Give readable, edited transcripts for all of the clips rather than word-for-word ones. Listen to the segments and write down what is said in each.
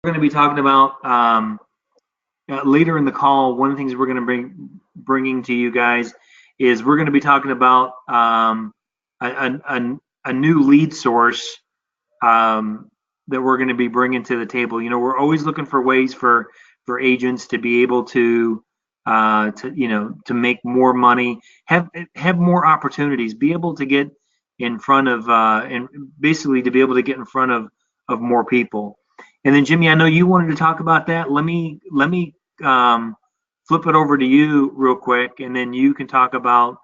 going to be talking about later in the call. One of the things we're going to bringing to you guys is we're going to be talking about a new lead source that we're going to be bringing to the table. We're always looking for ways for agents to be able to make more money, have more opportunities, be able to get in front of and basically to be able to get in front of more people. And then Jimmy, I know you wanted to talk about that. Let me flip it over to you real quick, and then you can talk about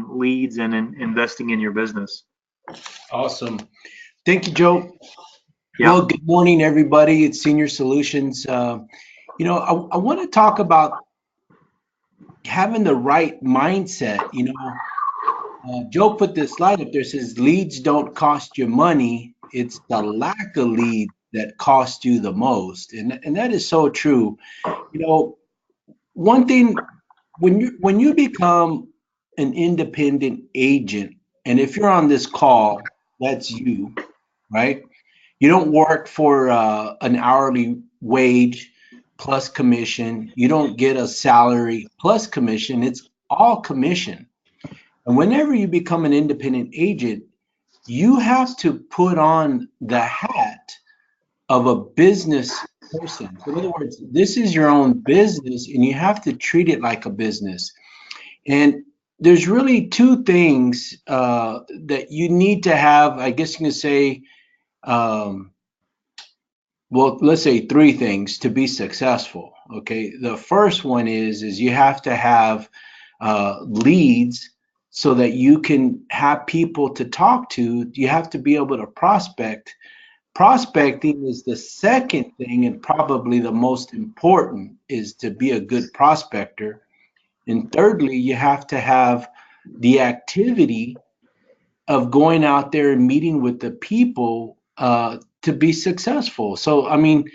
leads and investing in your business. Awesome. Thank you, Joe. Yep. Well, good morning, everybody. It's Senior Solutions. I want to talk about having the right mindset. Joe put this slide up there, says leads don't cost you money. It's the lack of lead that costs you the most. And that is so true. You know, one thing when you become an independent agent, and if you're on this call, that's you, right? You don't work for an hourly wage plus commission. You don't get a salary plus commission. It's all commission. And whenever you become an independent agent, you have to put on the hat of a business person. So in other words, this is your own business and you have to treat it like a business. And there's really two things that you need to have, I guess you can say, um, well, let's say three things to be successful. Okay, the first one is you have to have leads so that you can have people to talk to. You have to be able to prospect. Prospecting is the second thing, and probably the most important, is to be a good prospector. And thirdly, you have to have the activity of going out there and meeting with the people to be successful. So, I mean,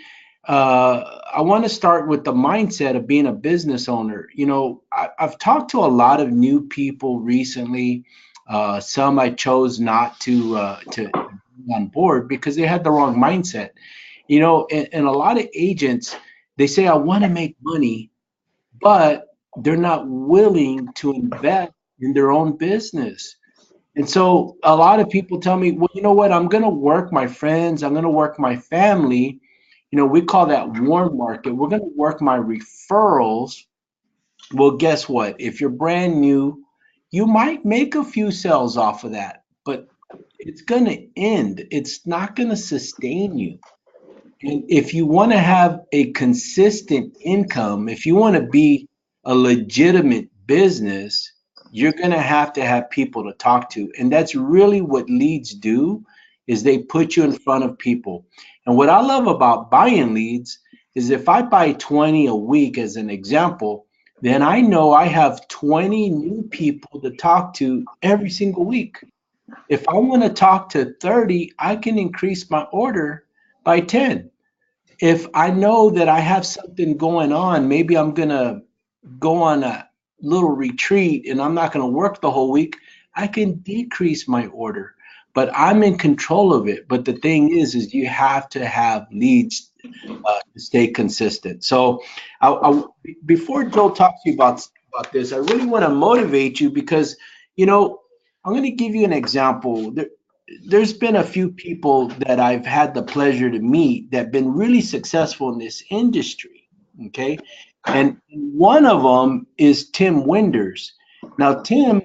I want to start with the mindset of being a business owner. I've talked to a lot of new people recently. Some I chose not to bring on board because they had the wrong mindset. And a lot of agents, they say, I want to make money, but they're not willing to invest in their own business. And so a lot of people tell me, well, you know what? I'm going to work my friends. I'm going to work my family. We call that warm market. We're going to work my referrals. Well, guess what? If you're brand new, you might make a few sales off of that, but it's going to end. It's not going to sustain you. And if you want to have a consistent income, if you want to be a legitimate business, you're going to have people to talk to. And that's really what leads do, is they put you in front of people. And what I love about buying leads is if I buy 20 a week as an example, then I know I have 20 new people to talk to every single week. If I want to talk to 30, I can increase my order by 10. If I know that I have something going on, maybe I'm going to go on a little retreat and I'm not going to work the whole week, I can decrease my order. But I'm in control of it. But the thing is you have to have leads to stay consistent. So before Joe talks to you about this, I really want to motivate you because, I'm going to give you an example. There's been a few people that I've had the pleasure to meet that have been really successful in this industry. Okay. And one of them is Tim Winders. Now, Tim,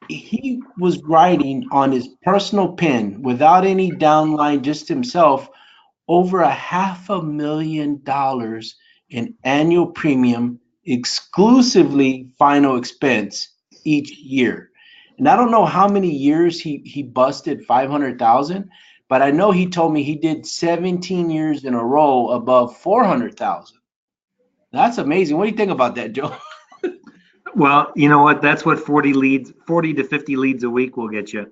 he was writing on his personal pen without any downline, just himself, over $500,000 in annual premium, exclusively final expense each year. And I don't know how many years he busted 500,000, but I know he told me he did 17 years in a row above 400,000. That's amazing. What do you think about that, Joe? Well, you know what? That's what 40 to 50 leads a week will get you.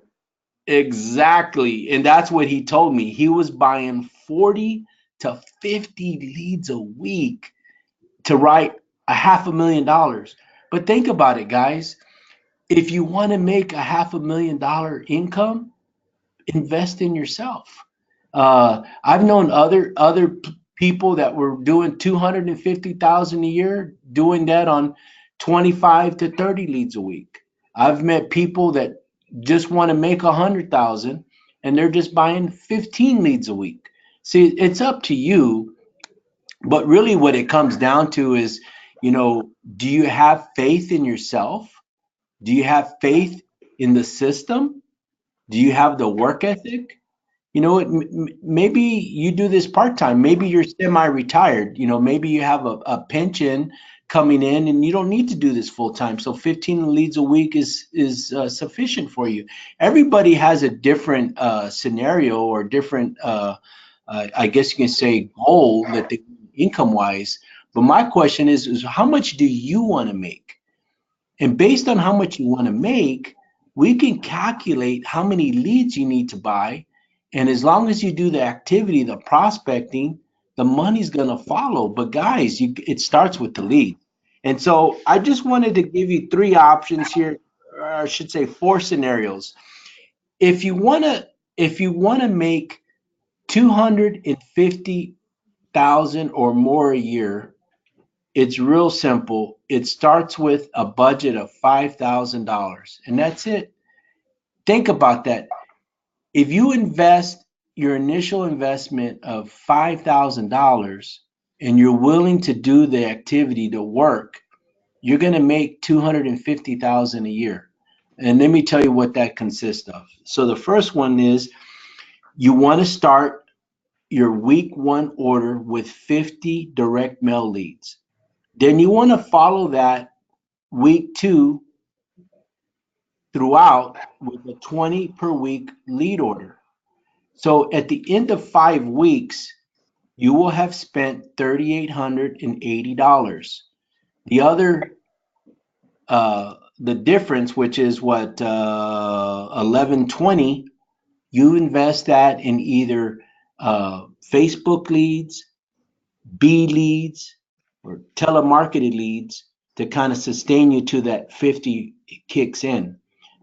Exactly. And that's what he told me. He was buying 40 to 50 leads a week to write $500,000. But think about it, guys. If you want to make $500,000 income, invest in yourself. I've known other people that were doing 250,000 a year doing that on 25 to 30 leads a week. I've met people that just want to make 100,000 and they're just buying 15 leads a week. See, it's up to you, but really what it comes down to is, do you have faith in yourself? Do you have faith in the system? Do you have the work ethic? Maybe you do this part time. Maybe you're semi-retired. Maybe you have a pension coming in, and you don't need to do this full time. So 15 leads a week is sufficient for you. Everybody has a different scenario or different, I guess you can say, goal that they income wise. But my question is how much do you want to make? And based on how much you want to make, we can calculate how many leads you need to buy. And as long as you do the activity, the prospecting, the money's going to follow. But guys, it starts with the lead. And so I just wanted to give you three options here, or I should say four scenarios. If you want to make 250,000 or more a year, it's real simple. It starts with a budget of $5,000, and that's it. Think about that. If you invest your initial investment of $5,000 and you're willing to do the activity to work, you're going to make 250,000 a year. And let me tell you what that consists of. So the first one is you want to start your week one order with 50 direct mail leads. Then you want to follow that week two throughout with a 20 per week lead order. So at the end of 5 weeks, you will have spent $3,880. The other, the difference, which is what, 1120, you invest that in either Facebook leads, B leads, or telemarketed leads to kind of sustain you to that 50 kicks in.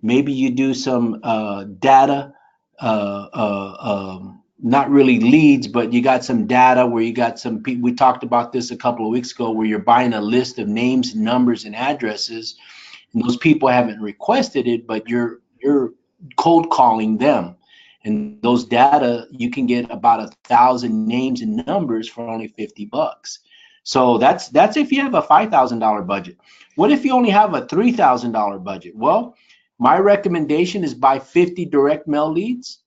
Maybe you do some data, not really leads, but you got some data where you got some people. We talked about this a couple of weeks ago, where you're buying a list of names, numbers, and addresses, and those people haven't requested it, but you're cold calling them. And those data, you can get about 1,000 names and numbers for only $50. So that's if you have a $5,000 budget. What if you only have a $3,000 budget? Well, my recommendation is buy 50 direct mail leads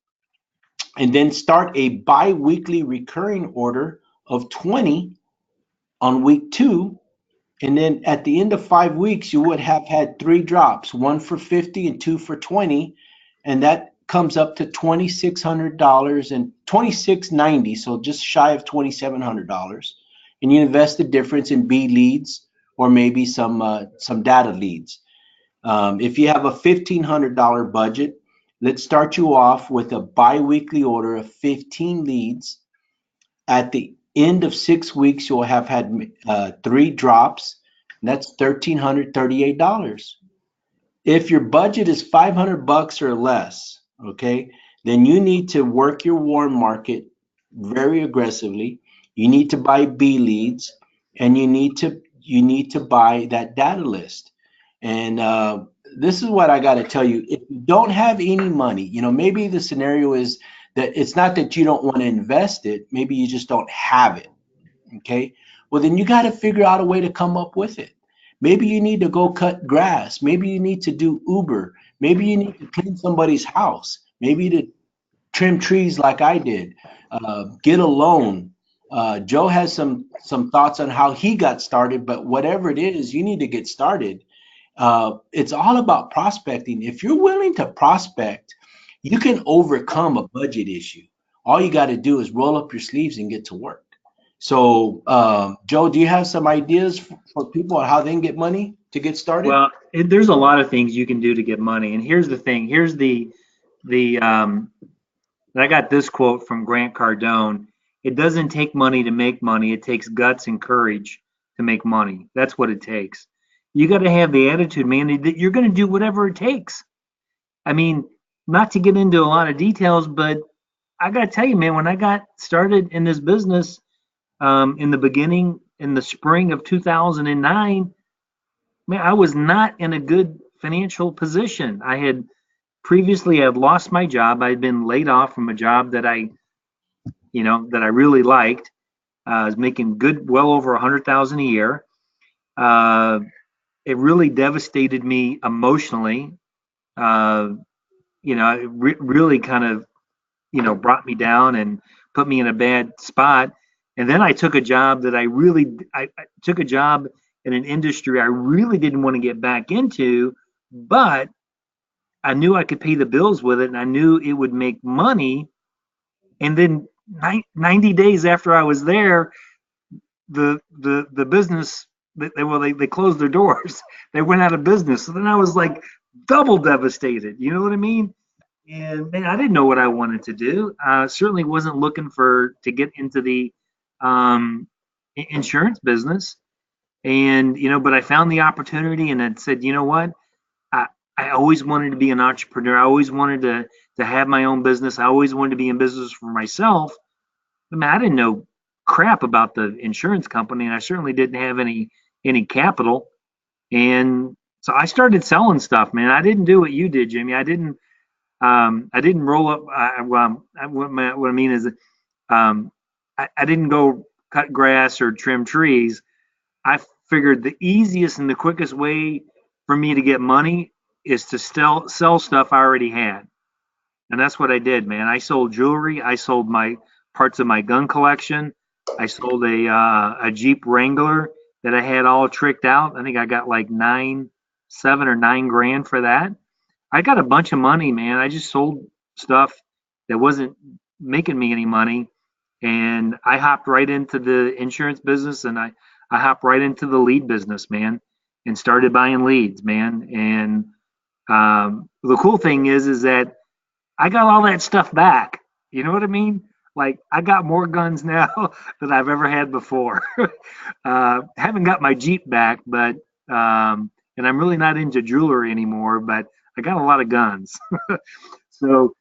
and then start a bi-weekly recurring order of 20 on week two. And then at the end of 5 weeks, you would have had 3 drops, 1 for 50 and 2 for 20. And that comes up to $2,600 and $2,690, so just shy of $2,700. And you invest the difference in B leads or maybe some data leads. If you have a $1,500 budget, let's start you off with a bi-weekly order of 15 leads. At the end of 6 weeks, you'll have had 3 drops, and that's $1,338. If your budget is $500 or less, okay, then you need to work your warm market very aggressively. You need to buy B leads, and you need to buy that data list. And this is what I got to tell you. If you don't have any money, maybe the scenario is that it's not that you don't want to invest it. Maybe you just don't have it. Okay. Well, then you got to figure out a way to come up with it. Maybe you need to go cut grass. Maybe you need to do Uber. Maybe you need to clean somebody's house. Maybe to trim trees like I did. Get a loan. Joe has some thoughts on how he got started, but whatever it is, you need to get started. It's all about prospecting. If you're willing to prospect, you can overcome a budget issue. All you got to do is roll up your sleeves and get to work. So, Joe, do you have some ideas for people on how they can get money to get started? Well, there's a lot of things you can do to get money. And here's the thing. Here's I got this quote from Grant Cardone. It doesn't take money to make money. It takes guts and courage to make money. That's what it takes. You got to have the attitude, man, that you're going to do whatever it takes. I mean, not to get into a lot of details, but I got to tell you, man, when I got started in this business, in the beginning, in the spring of 2009, man, I was not in a good financial position. I had lost my job. I had been laid off from a job that I really liked. I was making good, well over 100,000 a year. Uh, it really devastated me emotionally. Uh, it really kind of, brought me down and put me in a bad spot. And then I took a job I took a job in an industry I really didn't want to get back into, but I knew I could pay the bills with it and I knew it would make money. And then 90 days after I was there, the business, they closed their doors. They went out of business. So then I was like double devastated. You know what I mean? And man, I didn't know what I wanted to do. Certainly wasn't looking to get into the um, insurance business. And but I found the opportunity, and I said, you know what? I I always wanted to be an entrepreneur. I always wanted to have my own business. I always wanted to be in business for myself. I mean, I didn't know crap about the insurance company, and I certainly didn't have any capital. And so I started selling stuff, man. I didn't do what you did, Jimmy. I didn't roll up. What I mean is that I didn't go cut grass or trim trees. I figured the easiest and the quickest way for me to get money is to sell stuff I already had. And that's what I did, man. I sold jewelry. I sold my parts of my gun collection. I sold a Jeep Wrangler that I had all tricked out. I think I got like 7 or 9 grand for that. I got a bunch of money, man. I just sold stuff that wasn't making me any money, and I hopped right into the insurance business, and I hopped right into the lead business, man, and started buying leads, man. And the cool thing is that I got all that stuff back. You know what I mean? Like I got more guns now than I've ever had before. Haven't got my Jeep back, but and I'm really not into jewelry anymore. But I got a lot of guns. So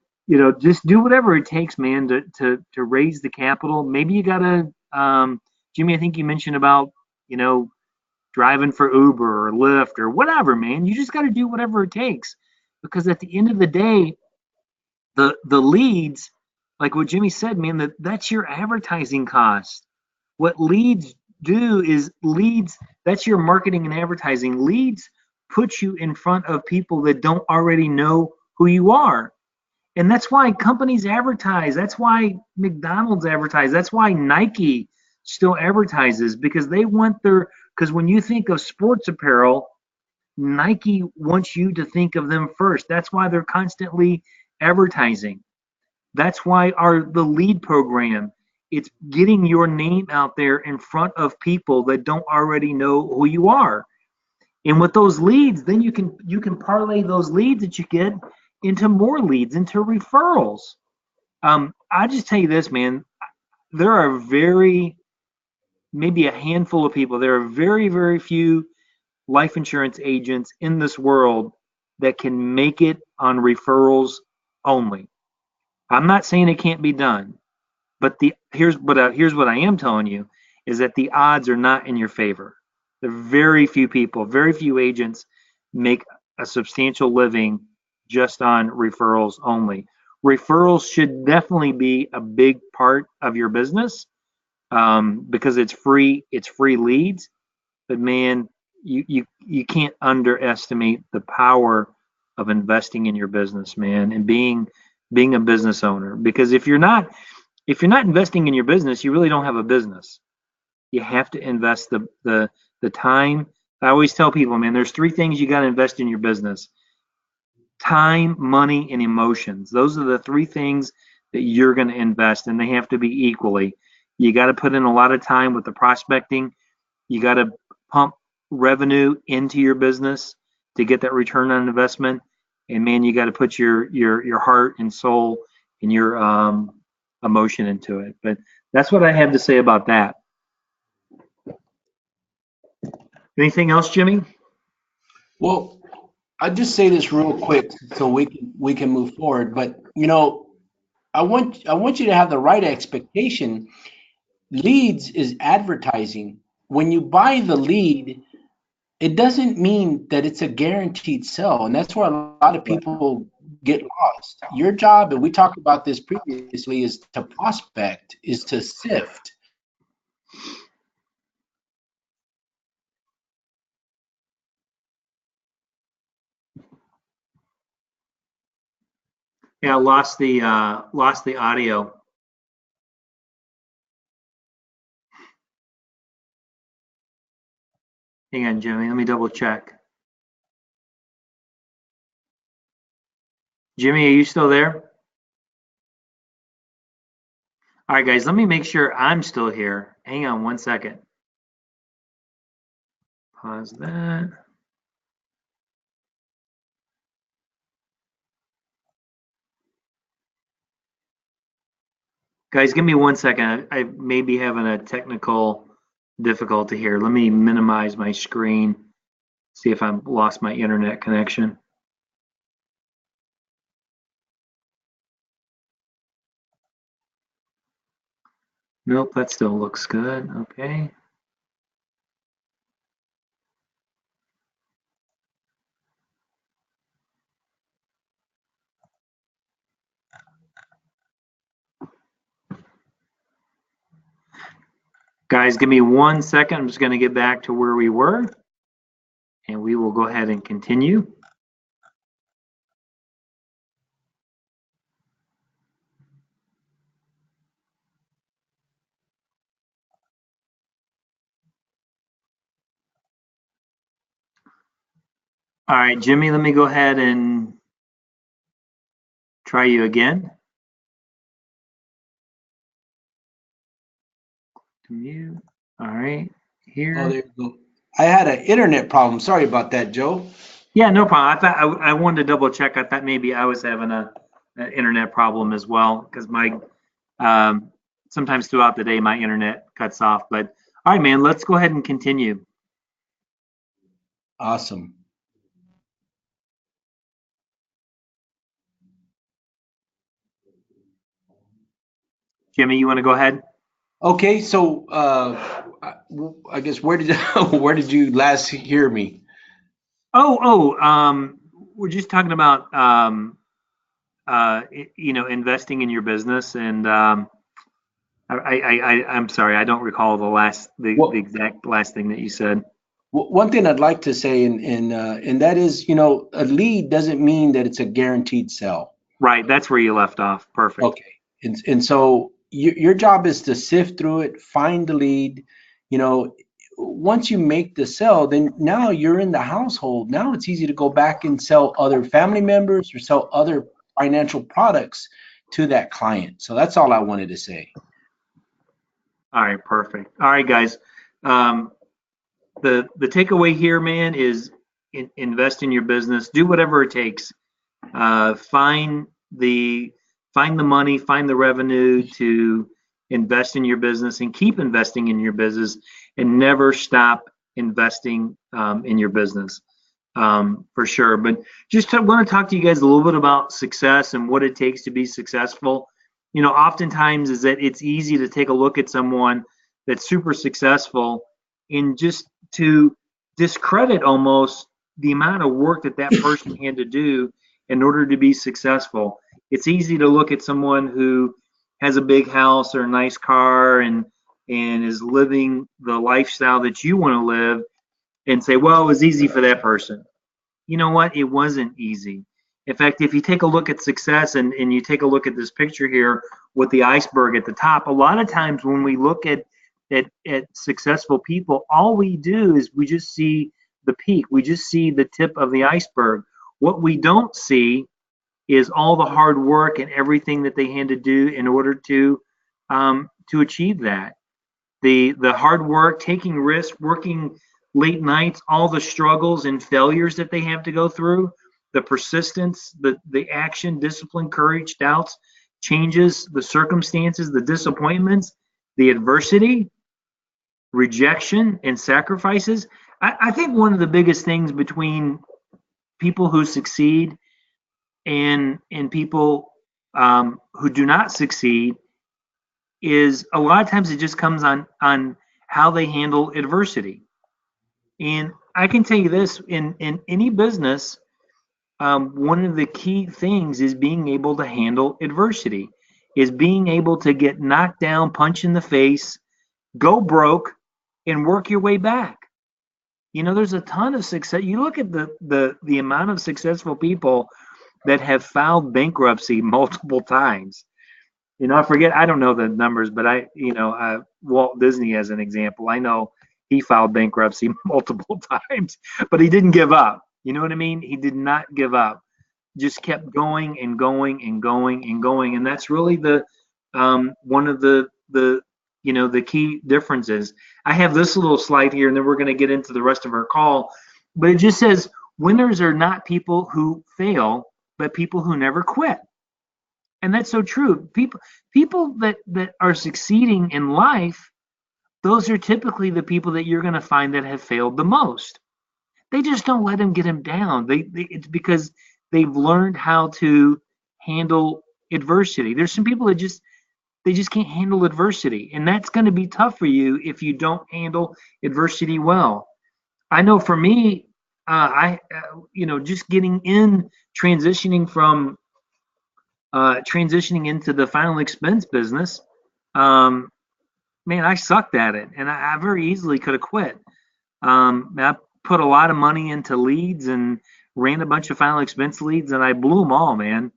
just do whatever it takes, man, to raise the capital. Maybe you gotta, Jimmy. I think you mentioned about you know driving for Uber or Lyft or whatever, man. You just got to do whatever it takes because at the end of the day, the leads, like what Jimmy said, man, that's your advertising cost. What leads do is leads, that's your marketing and advertising. Leads put you in front of people that don't already know who you are. And that's why companies advertise. That's why McDonald's advertise. That's why Nike still advertises because because when you think of sports apparel, Nike wants you to think of them first. That's why they're constantly advertising. That's why the lead program, it's getting your name out there in front of people that don't already know who you are. And with those leads, then you can parlay those leads that you get into more leads, into referrals. I just tell you this, man. There are maybe a handful of people. There are very, very few life insurance agents in this world that can make it on referrals only. I'm not saying it can't be done, but here's what I am telling you is that the odds are not in your favor. There are very few people, very few agents make a substantial living just on referrals only. Referrals should definitely be a big part of your business because it's free. It's free leads, but man, you can't underestimate the power of investing in your business, man, and being a business owner. Because if you're not investing in your business, you really don't have a business. You have to invest the time. I always tell people, man, there's three things you got to invest in your business: time, money, and emotions. Those are the three things that you're going to invest, and they have to be equally. You got to put in a lot of time with the prospecting. You got to pump revenue into your business to get that return on investment. And man, you got to put your heart and soul and your emotion into it. But that's what I have to say about that. Anything else, Jimmy? Well, I'll just say this real quick so we can move forward. But I want you to have the right expectation. Leads is advertising. When you buy the lead, it doesn't mean that it's a guaranteed sell. And that's where a lot of people get lost. Your job, and we talked about this previously, is to prospect, is to sift. Yeah, lost the audio. Hang on, Jimmy. Let me double check. Jimmy, are you still there? All right, guys, let me make sure I'm still here. Hang on one second. Pause that. Guys, give me one second. I may be having a technical difficulty here. Let me minimize my screen, see if I've lost my internet connection. Nope, that still looks good. Okay. Guys, give me one second. I'm just going to get back to where we were, and we will go ahead and continue. All right, Jimmy, let me go ahead and try you again. To mute. All right, here. Oh, there you go. I had an internet problem. Sorry about that, Joe. Yeah, no problem. I thought I wanted to double check. I thought maybe I was having an internet problem as well because my sometimes throughout the day my internet cuts off. But all right, man, let's go ahead and continue. Awesome. Jimmy, you want to go ahead? Okay, so I guess where did where did you last hear me? We're just talking about investing in your business, and I'm sorry, I don't recall the Well, exact last thing that you said. one thing I'd like to say, and that is, a lead doesn't mean that it's a guaranteed sell. Right, that's where you left off. Perfect. Okay, and so your job is to sift through it, find the lead. You know, once you make the sell, then now you're in the household. Now it's easy to go back and sell other family members or sell other financial products to that client. So that's all I wanted to say. All right, perfect. All right, guys. Um, the takeaway here, man, is invest in your business. Do whatever it takes. Uh, find the find the money, find the revenue to invest in your business, and keep investing in your business, and never stop investing in your business, for sure. But just want to talk to you guys a little bit about success and what it takes to be successful. Oftentimes is that it's easy to take a look at someone that's super successful and just to discredit almost the amount of work that that person had to do in order to be successful. It's easy to look at someone who has a big house or a nice car and is living the lifestyle that you want to live and say, well, it was easy for that person. You know what? It wasn't easy. In fact, if you take a look at success and you take a look at this picture here with the iceberg at the top, a lot of times when we look at successful people, all we do is we just see the peak. We just see the tip of the iceberg. What we don't see is all the hard work and everything that they had to do in order to achieve that. The hard work, taking risks, working late nights, all the struggles and failures that they have to go through, the persistence, the action, discipline, courage, doubts, changes, the circumstances, the disappointments, the adversity, rejection, and sacrifices. I think one of the biggest things between people who succeed and people who do not succeed is a lot of times it just comes on how they handle adversity. And I can tell you this, in any business, one of the key things is being able to handle adversity, is being able to get knocked down, punch in the face, go broke, and work your way back. There's a ton of success. You look at the amount of successful people that have filed bankruptcy multiple times. I forget, I don't know the numbers, but Walt Disney as an example, I know he filed bankruptcy multiple times, but he didn't give up. You know what I mean? He did not give up. Just kept going and going and going and going. And that's really the one of the key differences. I have this little slide here, and then we're going to get into the rest of our call. But it just says winners are not people who fail, but people who never quit. And that's so true. People that are succeeding in life, those are typically the people that you're going to find that have failed the most. They just don't let them get them down. It's because they've learned how to handle adversity. There's some people that they just can't handle adversity, and that's going to be tough for you if you don't handle adversity well. I know for me, just getting in, transitioning into the final expense business, man, I sucked at it, and I very easily could have quit. I put a lot of money into leads and ran a bunch of final expense leads, and I blew them all, man.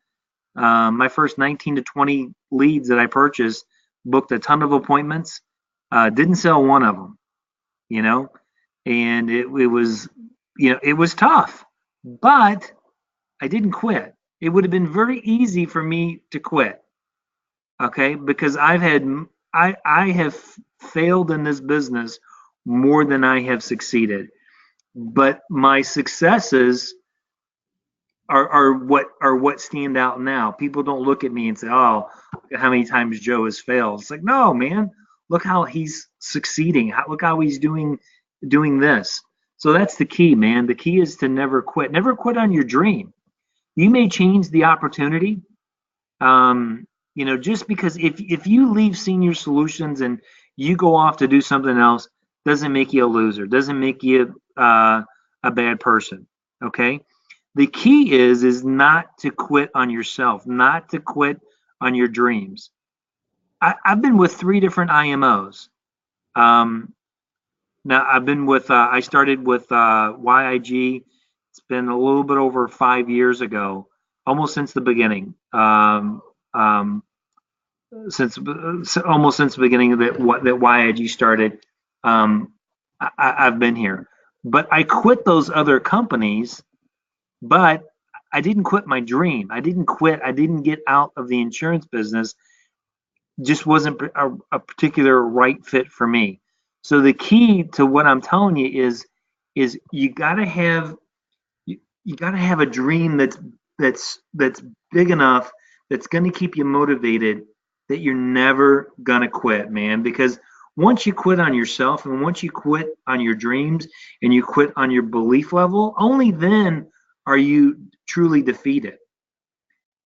My first 19 to 20 leads that I purchased, booked a ton of appointments, didn't sell one of them, and it was, it was tough, but I didn't quit. It would have been very easy for me to quit, okay, because I have failed in this business more than I have succeeded, but my successes are what stand out now. People don't look at me and say, "Oh, look at how many times Joe has failed." It's like, no, man, look how he's succeeding. Look how he's doing this. So that's the key, man. The key is to never quit. Never quit on your dream. You may change the opportunity. Just because if you leave Senior Solutions and you go off to do something else, doesn't make you a loser. Doesn't make you a bad person. Okay. The key is not to quit on yourself, not to quit on your dreams. I've been with 3 different IMOs. Now I've been with, I started with YIG. It's been a little bit over 5 years ago, almost since the beginning. Almost since the beginning that YIG started, I've been here. But I quit those other companies, but I didn't quit my dream. I didn't quit. I didn't get out of the insurance business. Just wasn't a particular right fit for me. So the key to what I'm telling you is you gotta have a dream that's big enough, that's gonna keep you motivated, that you're never gonna quit, man. Because once you quit on yourself, and once you quit on your dreams, and you quit on your belief level, only then are you truly defeated.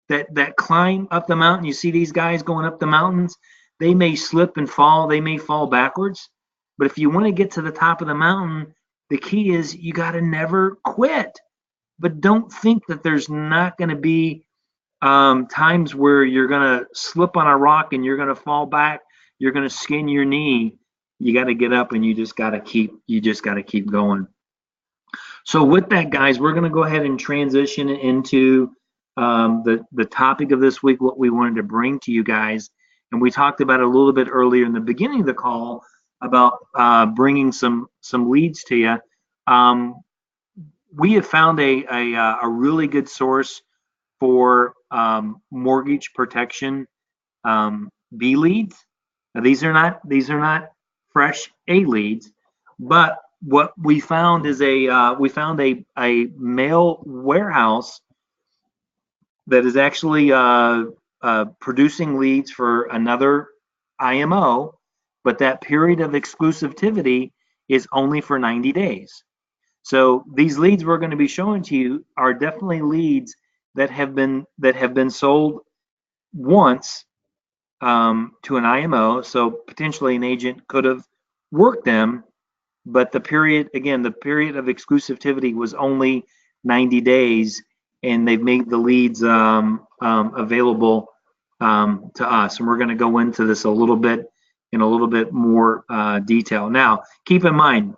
That climb up the mountain, you see these guys going up the mountains, they may slip and fall, they may fall backwards, but if you want to get to the top of the mountain, the key is you got to never quit. But don't think that there's not going to be times where you're going to slip on a rock and you're going to fall back, you're going to skin your knee. You got to get up, and you just got to keep going. So with that, guys, we're going to go ahead and transition into the topic of this week, what we wanted to bring to you guys. And we talked about it a little bit earlier in the beginning of the call about bringing some leads to you. We have found a really good source for Mgt Protection B Leads. Now, these are not fresh A leads, but what we found is a mail warehouse that is actually producing leads for another IMO, but that period of exclusivity is only for 90 days. So these leads we're going to be showing to you are definitely leads that have been sold once, to an IMO, so potentially an agent could have worked them, but the period of exclusivity was only 90 days, and they've made the leads available to us. And we're going to go into this a little bit more detail. Now, keep in mind,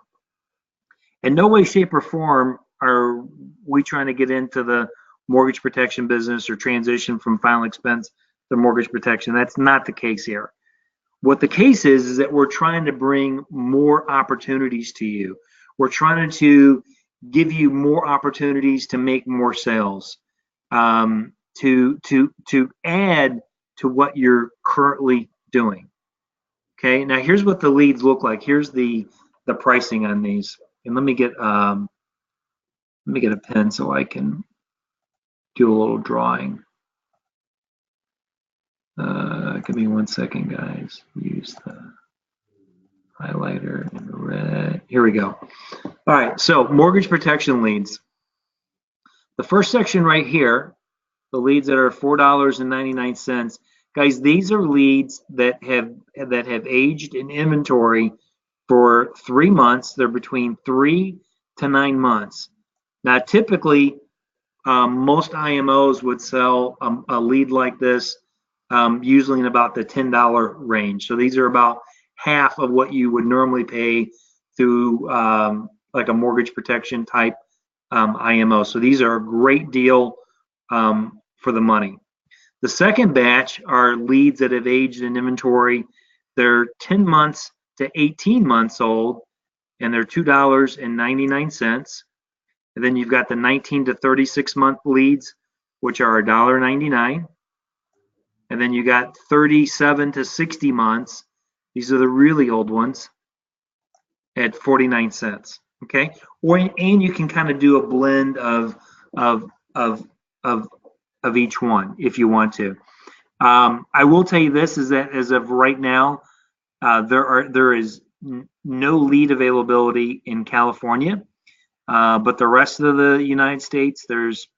in no way, shape, or form are we trying to get into the mortgage protection business or transition from final expense to mortgage protection. That's not the case here. What the case is that we're trying to bring more opportunities to you. We're trying to give you more opportunities to make more sales, to add to what you're currently doing. Okay, now here's what the leads look like. Here's the pricing on these. And let me get a pen so I can do a little drawing. Give me 1 second, guys. Use the highlighter in the red. Here we go. All right, so mortgage protection leads. The first section right here, the leads that are $4.99. Guys, these are leads that have aged in inventory for 3 months. They're between 3 to 9 months. Now, typically, most IMOs would sell a lead like this usually in about the $10 range. So these are about half of what you would normally pay through like a mortgage protection type IMO. So these are a great deal for the money. The second batch are leads that have aged in inventory. They're 10 months to 18 months old, and they're $2.99. And then you've got the 19 to 36 month leads, which are $1.99. And then you got 37 to 60 months. These are the really old ones at 49 cents. Okay, and you can kind of do a blend of each one if you want to. I will tell you this is that as of right now, there is no lead availability in California, but the rest of the United States, there's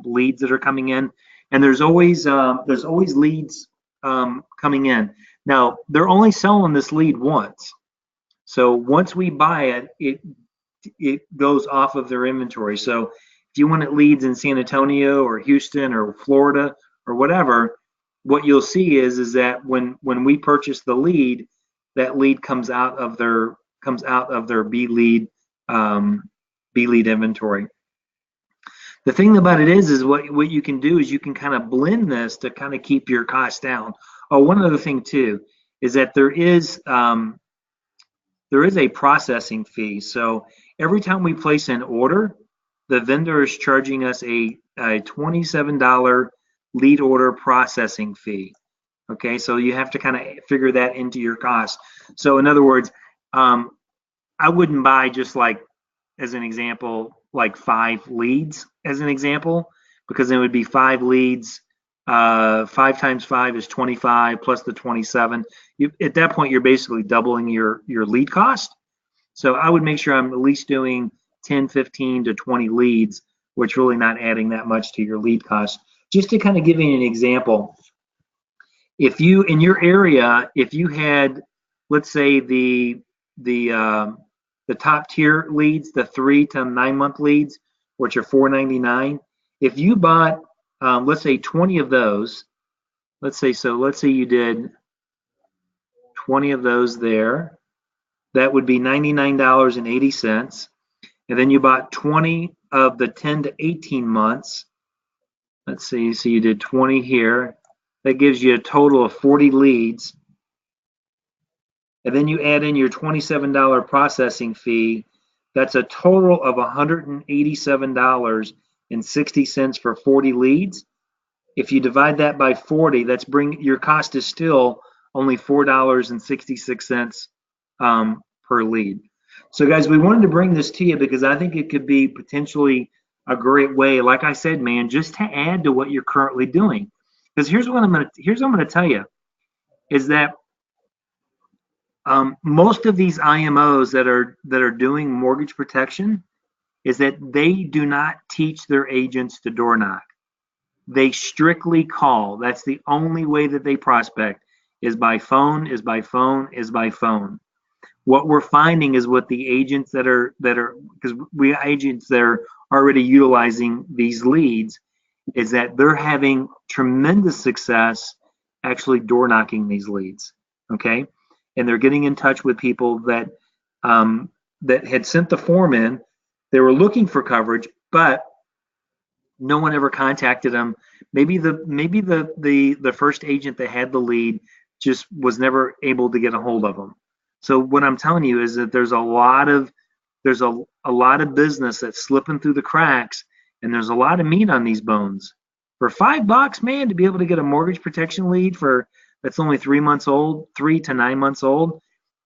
leads that are coming in, and there's always leads coming in. Now they're only selling this lead once, so once we buy it, it goes off of their inventory. So if you want it leads in San Antonio or Houston or Florida or whatever, what you'll see is that when we purchase the lead, that lead comes out of their B lead inventory. The thing about it is what you can do is you can kind of blend this to kind of keep your costs down. Oh, one other thing too is that there is a processing fee. So every time we place an order, the vendor is charging us a $27 lead order processing fee. Okay, so you have to kind of figure that into your cost. So in other words, I wouldn't buy just like, as an example, like 5 leads as an example, because it would be 5 leads. 5 times 5 is 25 plus the 27. At that point, you're basically doubling your lead cost. So I would make sure I'm at least doing 10, 15 to 20 leads, which really not adding that much to your lead cost. Just to kind of give you an example, if you in your area, if you had, let's say the top tier leads, the 3 to 9 month leads, which are $4.99, if you bought let's say 20 of those, let's say you did 20 of those there, that would be $99.80. And then you bought 20 of the 10 to 18 months. Let's see, so you did 20 here. That gives you a total of 40 leads. And then you add in your $27 processing fee. That's a total of $187.60 for 40 leads. If you divide that by 40, your cost is still only $4.66 per lead. So guys, we wanted to bring this to you because I think it could be potentially a great way, like I said, man, just to add to what you're currently doing. Because here's what I'm going to tell you is that most of these IMOs that are doing mortgage protection is that they do not teach their agents to door knock. They strictly call. That's the only way that they prospect is by phone, is by phone, is by phone. What we're finding is what the agents that are because we agents that are already utilizing these leads is that they're having tremendous success actually door knocking these leads. Okay, and they're getting in touch with people that had sent the form in. They were looking for coverage, but no one ever contacted them. Maybe the first agent that had the lead just was never able to get a hold of them. So what I'm telling you is that there's a lot of business that's slipping through the cracks, and there's a lot of meat on these bones. For $5, man, to be able to get a mortgage protection lead for that's only 3 months old, 3 to 9 months old,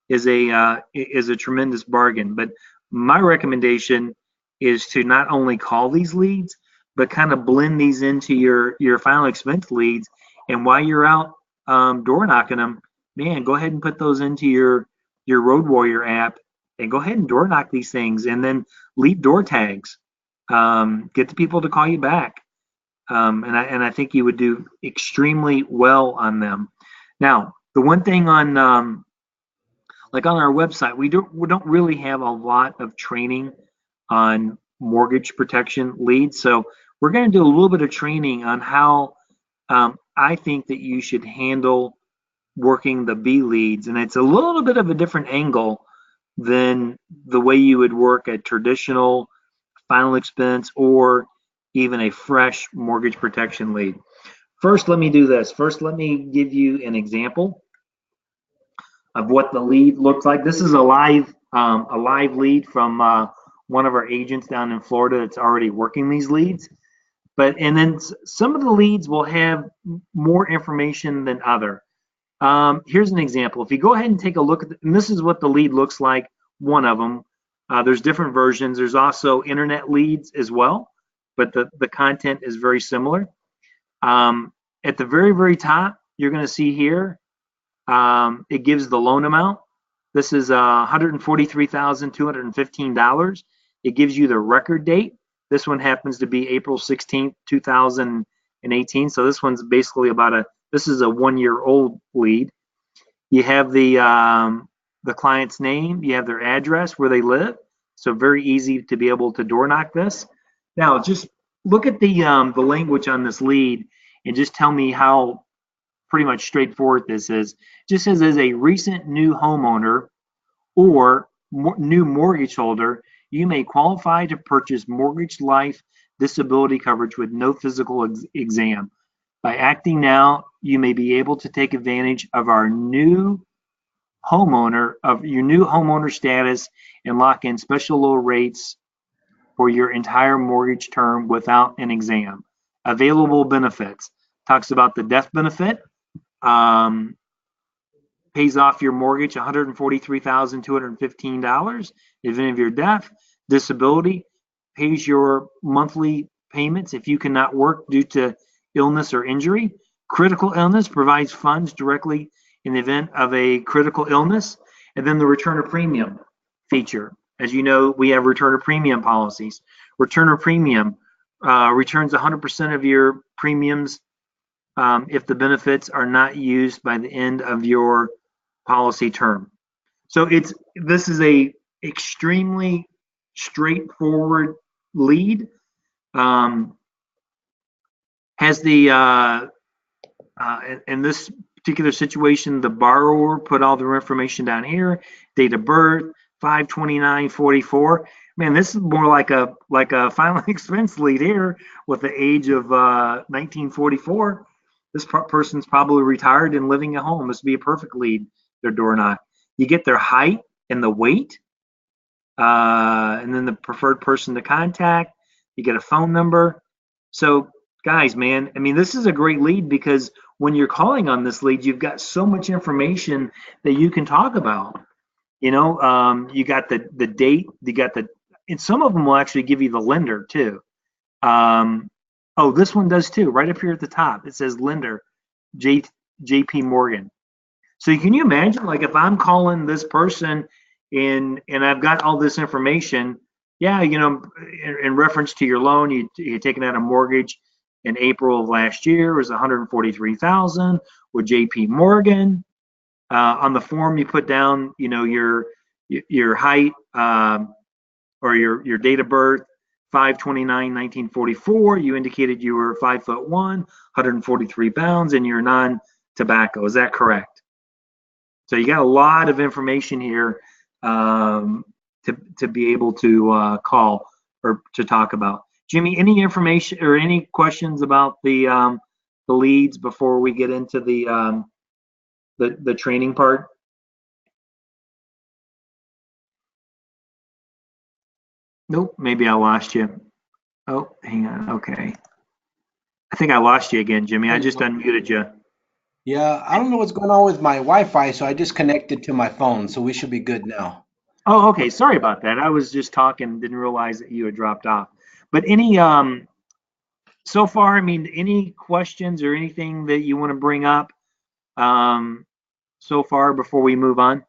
is a tremendous bargain. But my recommendation is to not only call these leads, but kind of blend these into your final expense leads. And while you're out door knocking them, man, go ahead and put those into your Road Warrior app and go ahead and door knock these things, and then leave door tags. Get the people to call you back, and I think you would do extremely well on them. Now, the one thing on like on our website, we don't really have a lot of training on mortgage protection leads. So we're going to do a little bit of training on how I think that you should handle working the B leads, and it's a little bit of a different angle than the way you would work a traditional final expense or even a fresh mortgage protection lead. First, let me do this. First, let me give you an example of what the lead looks like. This is a live lead from one of our agents down in Florida that's already working these leads. And then some of the leads will have more information than other. Here's an example. If you go ahead and take a look at, and this is what the lead looks like, one of them. There's different versions. There's also internet leads as well, but the content is very similar. At the very, very top, you're going to see here, it gives the loan amount. This is $143,215. It gives you the record date. This one happens to be April 16th, 2018. So this one's basically this is a 1-year-old lead. You have the client's name, you have their address, where they live. So very easy to be able to door knock this. Now, just look at the language on this lead and just tell me how pretty much straightforward this is. It just says, as a recent new homeowner or new mortgage holder, you may qualify to purchase mortgage life disability coverage with no physical exam. By acting now, you may be able to take advantage of your new homeowner status and lock in special low rates for your entire mortgage term without an exam. Available benefits. Talks about the death benefit. Pays off your mortgage $143,215 in the event of your death. Disability pays your monthly payments if you cannot work due to illness or injury. Critical illness provides funds directly in the event of a critical illness. And then the return of premium feature. As you know, we have return of premium policies. Return of premium returns 100% of your premiums if the benefits are not used by the end of your policy term. So this is a extremely straightforward lead. Has the in this particular situation, the borrower put all their information down here, date of birth, 5/29/44. Man, this is more like a final expense lead here with the age of 1944. This person's probably retired and living at home. This would be a perfect lead. Their door knock. You get their height and the weight, and then the preferred person to contact. You get a phone number. So, guys, man, I mean, this is a great lead because when you're calling on this lead, you've got so much information that you can talk about. You got the date, and some of them will actually give you the lender too. This one does too. Right up here at the top, it says lender, JP Morgan. So can you imagine, like, if I'm calling this person and I've got all this information, in reference to your loan, you're taking out a mortgage, in April of last year was 143,000 with JP Morgan. On the form you put down, you know, your height or your date of birth, 5/29/1944. You indicated you were 5'1", 143 pounds, and you're non-tobacco. Is that correct? So you got a lot of information here to be able to call or to talk about. Jimmy, any information or any questions about the leads before we get into the training part? Nope, maybe I lost you. Oh, hang on. Okay. I think I lost you again, Jimmy. I just unmuted you. Yeah, I don't know what's going on with my Wi-Fi, so I just connected to my phone, so we should be good now. Oh, okay. Sorry about that. I was just talking, didn't realize that you had dropped off. But any so far, I mean, any questions or anything that you want to bring up so far before we move on?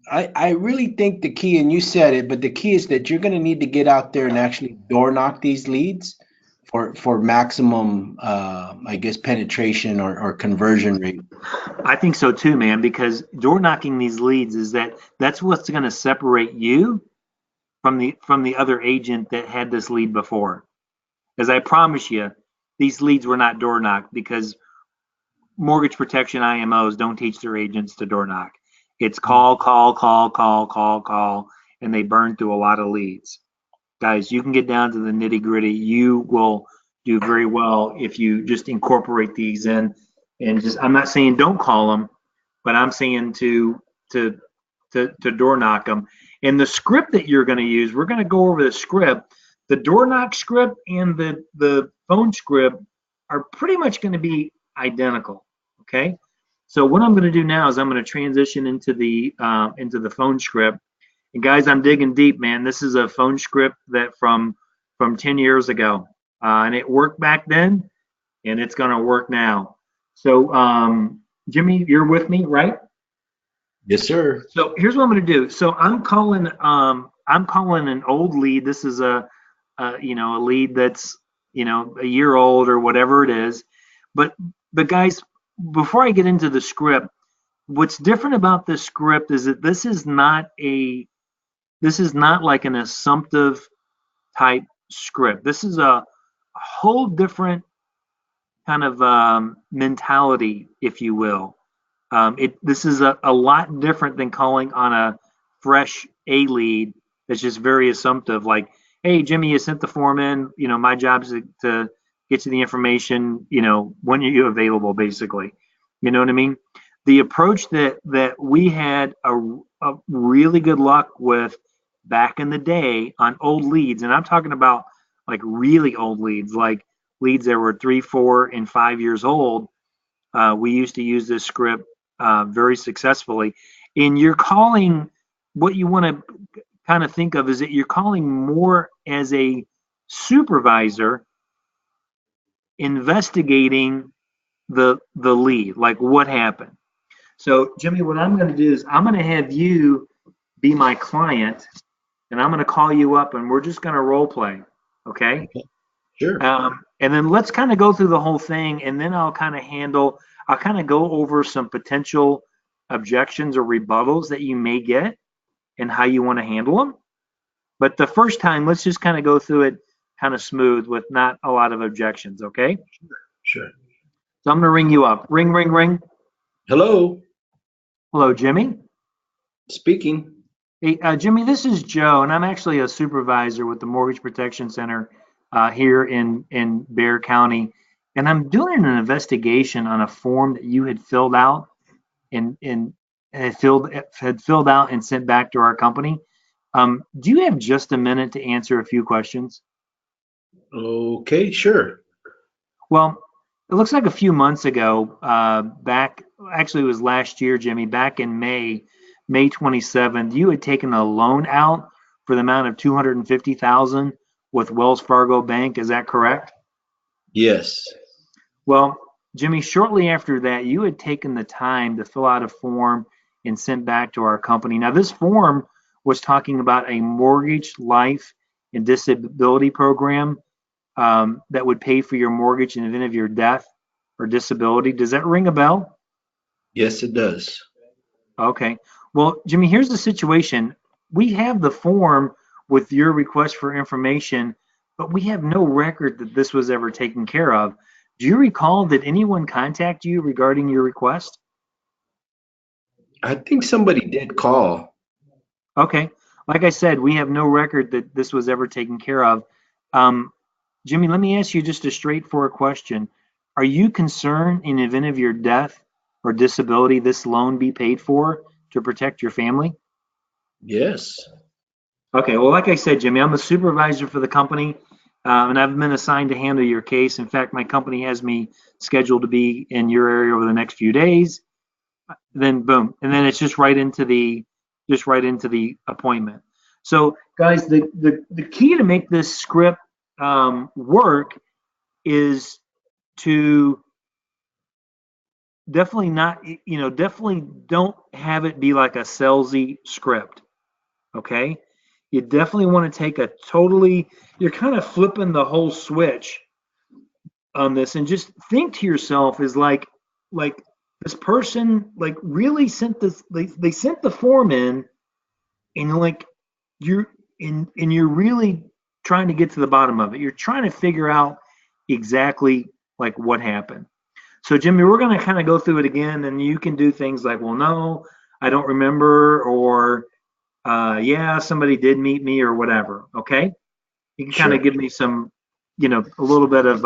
I really think the key, and you said it, but the key is that you're going to need to get out there and actually door knock these leads for maximum, I guess, penetration or conversion rate. I think so too, man, because door knocking these leads that's what's going to separate you from the other agent that had this lead before. As I promise you, these leads were not door knocked because mortgage protection IMOs don't teach their agents to door knock. It's call, and they burn through a lot of leads. Guys, you can get down to the nitty gritty. You will do very well if you just incorporate these in. And just, I'm not saying don't call them, but I'm saying to door knock them. And the script that you're going to use, we're going to go over the script. The door knock script and the phone script are pretty much going to be identical. Okay. So what I'm going to do now is I'm going to transition into the phone script. And guys, I'm digging deep, man. This is a phone script that from 10 years ago, and it worked back then, and it's going to work now. So, Jimmy, you're with me, right? Yes, sir. So here's what I'm going to do. So I'm calling an old lead. This is a lead that's a year old or whatever it is. But guys, before I get into the script, what's different about this script is that this is not like an assumptive type script. This is a whole different kind of mentality, if you will. This is a lot different than calling on a fresh A lead that's just very assumptive. Like, hey, Jimmy, you sent the form in. My job is to get you the information. When are you available, basically. You know what I mean? The approach that we had a really good luck with back in the day on old leads, and I'm talking about like really old leads, like leads that were 3, 4, and 5 years old. We used to use this script very successfully. And you're calling, what you want to kind of think of is that you're calling more as a supervisor investigating the lead, like what happened. So Jimmy, what I'm going to do is I'm going to have you be my client, and I'm going to call you up, and we're just going to role play. Okay. Sure. And then let's kind of go through the whole thing, and then I'll kind of go over some potential objections or rebuttals that you may get and how you want to handle them. But the first time, let's just kind of go through it kind of smooth with not a lot of objections, okay? Sure. So I'm going to ring you up. Ring, ring, ring. Hello. Hello, Jimmy. Speaking. Hey, Jimmy, this is Joe, and I'm actually a supervisor with the Mortgage Protection Center here in Bexar County. And I'm doing an investigation on a form that you had filled out and had filled out and sent back to our company. Do you have just a minute to answer a few questions? Okay, sure. Well, it looks like a few months ago, actually it was last year, Jimmy, back in May 27th, you had taken a loan out for the amount of $250,000 with Wells Fargo Bank. Is that correct? Yes. Well, Jimmy, shortly after that, you had taken the time to fill out a form and sent back to our company. Now, this form was talking about a mortgage, life, and disability program that would pay for your mortgage in the event of your death or disability. Does that ring a bell? Yes, it does. Okay. Well, Jimmy, here's the situation. We have the form with your request for information, but we have no record that this was ever taken care of. Do you recall, did anyone contact you regarding your request? I think somebody did call. Okay. Like I said, we have no record that this was ever taken care of. Um, Jimmy, let me ask you just a straightforward question. Are you concerned in the event of your death or disability, this loan be paid for to protect your family? Yes. Okay, well, like I said, Jimmy, I'm a supervisor for the company, and I've been assigned to handle your case. In fact, my company has me scheduled to be in your area over the next few days. Then boom, and then it's just right into the appointment. So, guys, the key to make this script work is to definitely not, definitely don't have it be like a salesy script. Okay, you definitely want to take a totally, you're kind of flipping the whole switch on this and just think to yourself is like this person like really sent this, they sent the form in, and like you're and you're really trying to get to the bottom of it. You're trying to figure out exactly like what happened. So Jimmy, we're going to kind of go through it again, and you can do things like, well, no, I don't remember, or yeah, somebody did meet me, or whatever. Okay, you can kind of Sure. give me some, a little bit of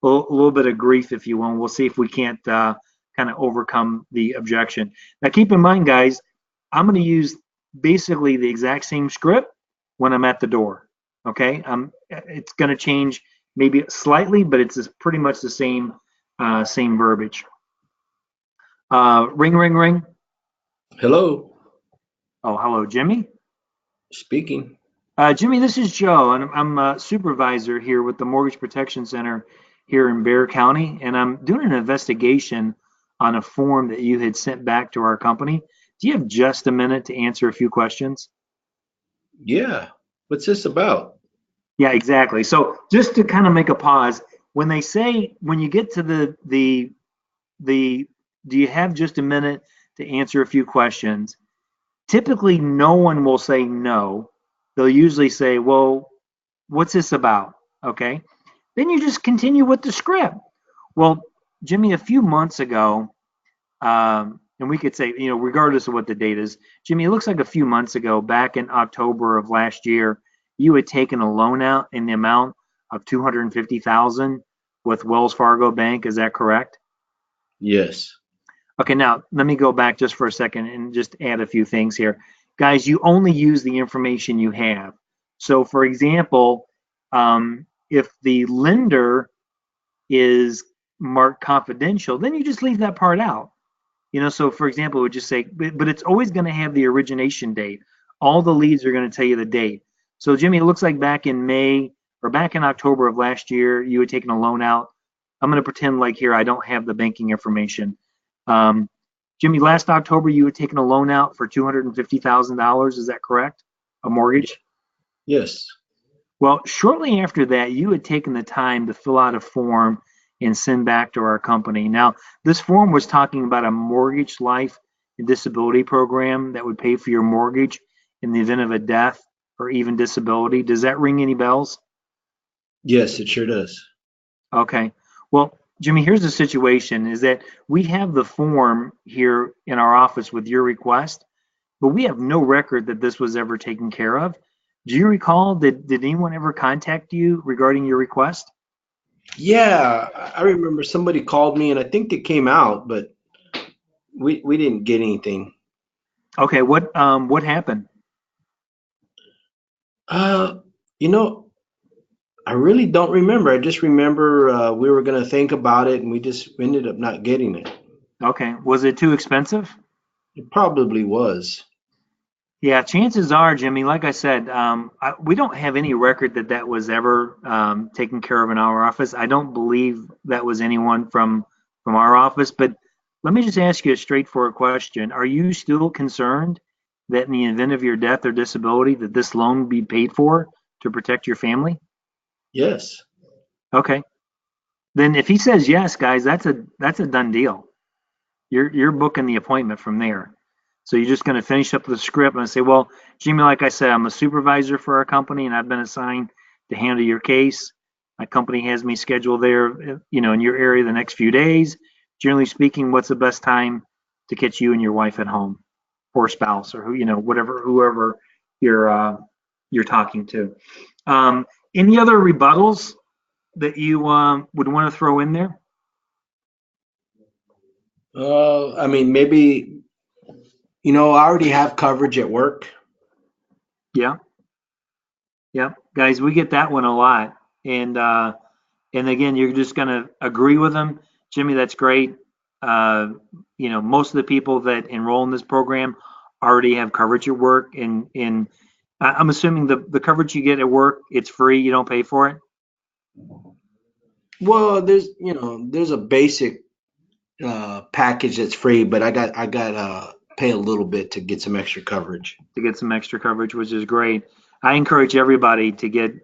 little bit of grief, if you will. And we'll see if we can't kind of overcome the objection. Now, keep in mind, guys, I'm going to use basically the exact same script when I'm at the door. Okay, it's going to change maybe slightly, but it's pretty much the same verbiage. Ring, ring, ring. Hello. Oh, hello, Jimmy. Speaking. Jimmy, this is Joe, and I'm a supervisor here with the Mortgage Protection Center here in Bexar County, and I'm doing an investigation on a form that you had sent back to our company. Do you have just a minute to answer a few questions? Yeah. What's this about? Yeah, exactly. So just to kind of make a pause, when they say when you get to the do you have just a minute to answer a few questions? Typically, no one will say no. They'll usually say, well, what's this about? Okay. Then you just continue with the script. Well, Jimmy, a few months ago, and we could say, regardless of what the date is, Jimmy, it looks like a few months ago, back in October of last year, you had taken a loan out in the amount of 250,000 with Wells Fargo Bank. Is that correct? Yes. Okay, now let me go back just for a second and just add a few things here. Guys, you only use the information you have. So, for example, if the lender is marked confidential, then you just leave that part out. So for example, it would just say, but it's always going to have the origination date. All the leads are going to tell you the date. So, Jimmy, it looks like back in May or back in October of last year, you had taken a loan out. I'm going to pretend like here I don't have the banking information. Um, Jimmy, last October you had taken a loan out for $250,000. Is that correct? A Ye- mortgage? Yes. Well, shortly after that, you had taken the time to fill out a form and send back to our company. Now, this form was talking about a mortgage, life, and disability program that would pay for your mortgage in the event of a death or even disability. Does that ring any bells? Yes, it sure does. Okay. Well, Jimmy, here's the situation is that we have the form here in our office with your request, but we have no record that this was ever taken care of. Do you recall, did anyone ever contact you regarding your request? Yeah, I remember somebody called me and I think they came out, but we didn't get anything. Okay, what happened? Uh, you know, I really don't remember. I just remember we were going to think about it and we just ended up not getting it. Okay, was it too expensive? It probably was. Yeah, chances are, Jimmy, like I said, we don't have any record that that was ever taken care of in our office. I don't believe that was anyone from our office. But let me just ask you a straightforward question: are you still concerned that in the event of your death or disability, that this loan be paid for to protect your family? Yes. Okay. Then if he says yes, guys, that's a done deal. You're booking the appointment from there. So you're just going to finish up the script and say, well, Jimmy, like I said, I'm a supervisor for our company and I've been assigned to handle your case. My company has me scheduled there, in your area the next few days. Generally speaking, what's the best time to catch you and your wife at home, or spouse, or whoever you're talking to. Any other rebuttals that you would want to throw in there? I mean, maybe, I already have coverage at work. Yeah. Yep, guys, we get that one a lot, and again, you're just gonna agree with them, Jimmy. That's great. Most of the people that enroll in this program already have coverage at work, and I'm assuming the coverage you get at work, it's free. You don't pay for it. Well, there's a basic package that's free, but I got pay a little bit to get some extra coverage. To get some extra coverage, which is great. I encourage everybody to get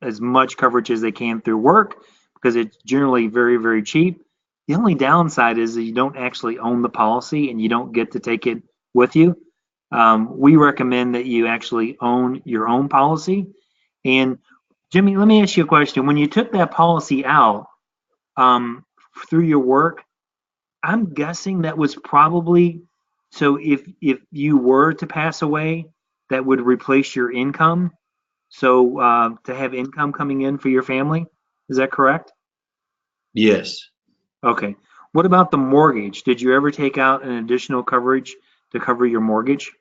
as much coverage as they can through work because it's generally very, very cheap. The only downside is that you don't actually own the policy and you don't get to take it with you. We recommend that you actually own your own policy. And Jimmy, let me ask you a question. When you took that policy out through your work, I'm guessing that was probably so if you were to pass away, that would replace your income. So to have income coming in for your family, is that correct? Yes. Okay. What about the mortgage? Did you ever take out an additional coverage to cover your mortgage?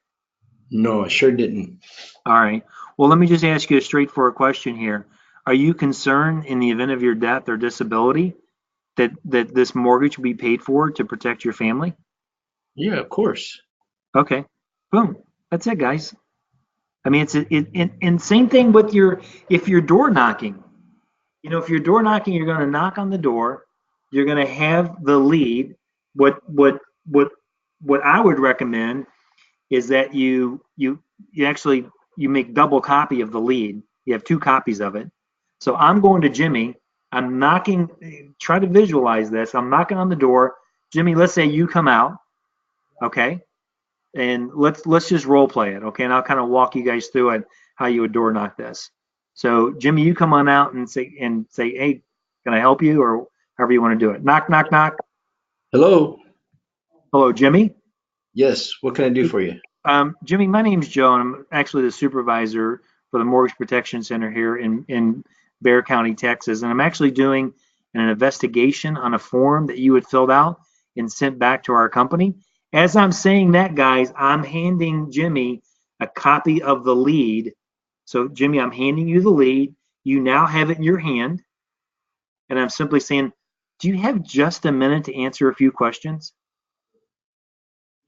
No, I sure didn't. All right. Well, let me just ask you a straightforward question here. Are you concerned in the event of your death or disability that this mortgage will be paid for to protect your family? Yeah, of course. Okay. Boom. That's it, guys. I mean, and same thing with if you're door knocking. If you're door knocking, you're going to knock on the door. You're going to have the lead. What what what what I would recommend is that you actually you make double copy of the lead. You have two copies of it. So I'm going to Jimmy. I'm knocking. Try to visualize this. I'm knocking on the door. Jimmy, let's say you come out. Okay, and let's just role play it. Okay, and I'll kind of walk you guys through it how you would door knock this. So Jimmy, you come on out and say, hey, can I help you, or however you want to do it. Knock, knock, knock. Hello. Hello, Jimmy. Yes. What can I do for you? Jimmy, my name's Joe, and I'm actually the supervisor for the Mortgage Protection Center here in Bexar County, Texas. And I'm actually doing an investigation on a form that you had filled out and sent back to our company. As I'm saying that, guys, I'm handing Jimmy a copy of the lead. So, Jimmy, I'm handing you the lead. You now have it in your hand. And I'm simply saying, do you have just a minute to answer a few questions?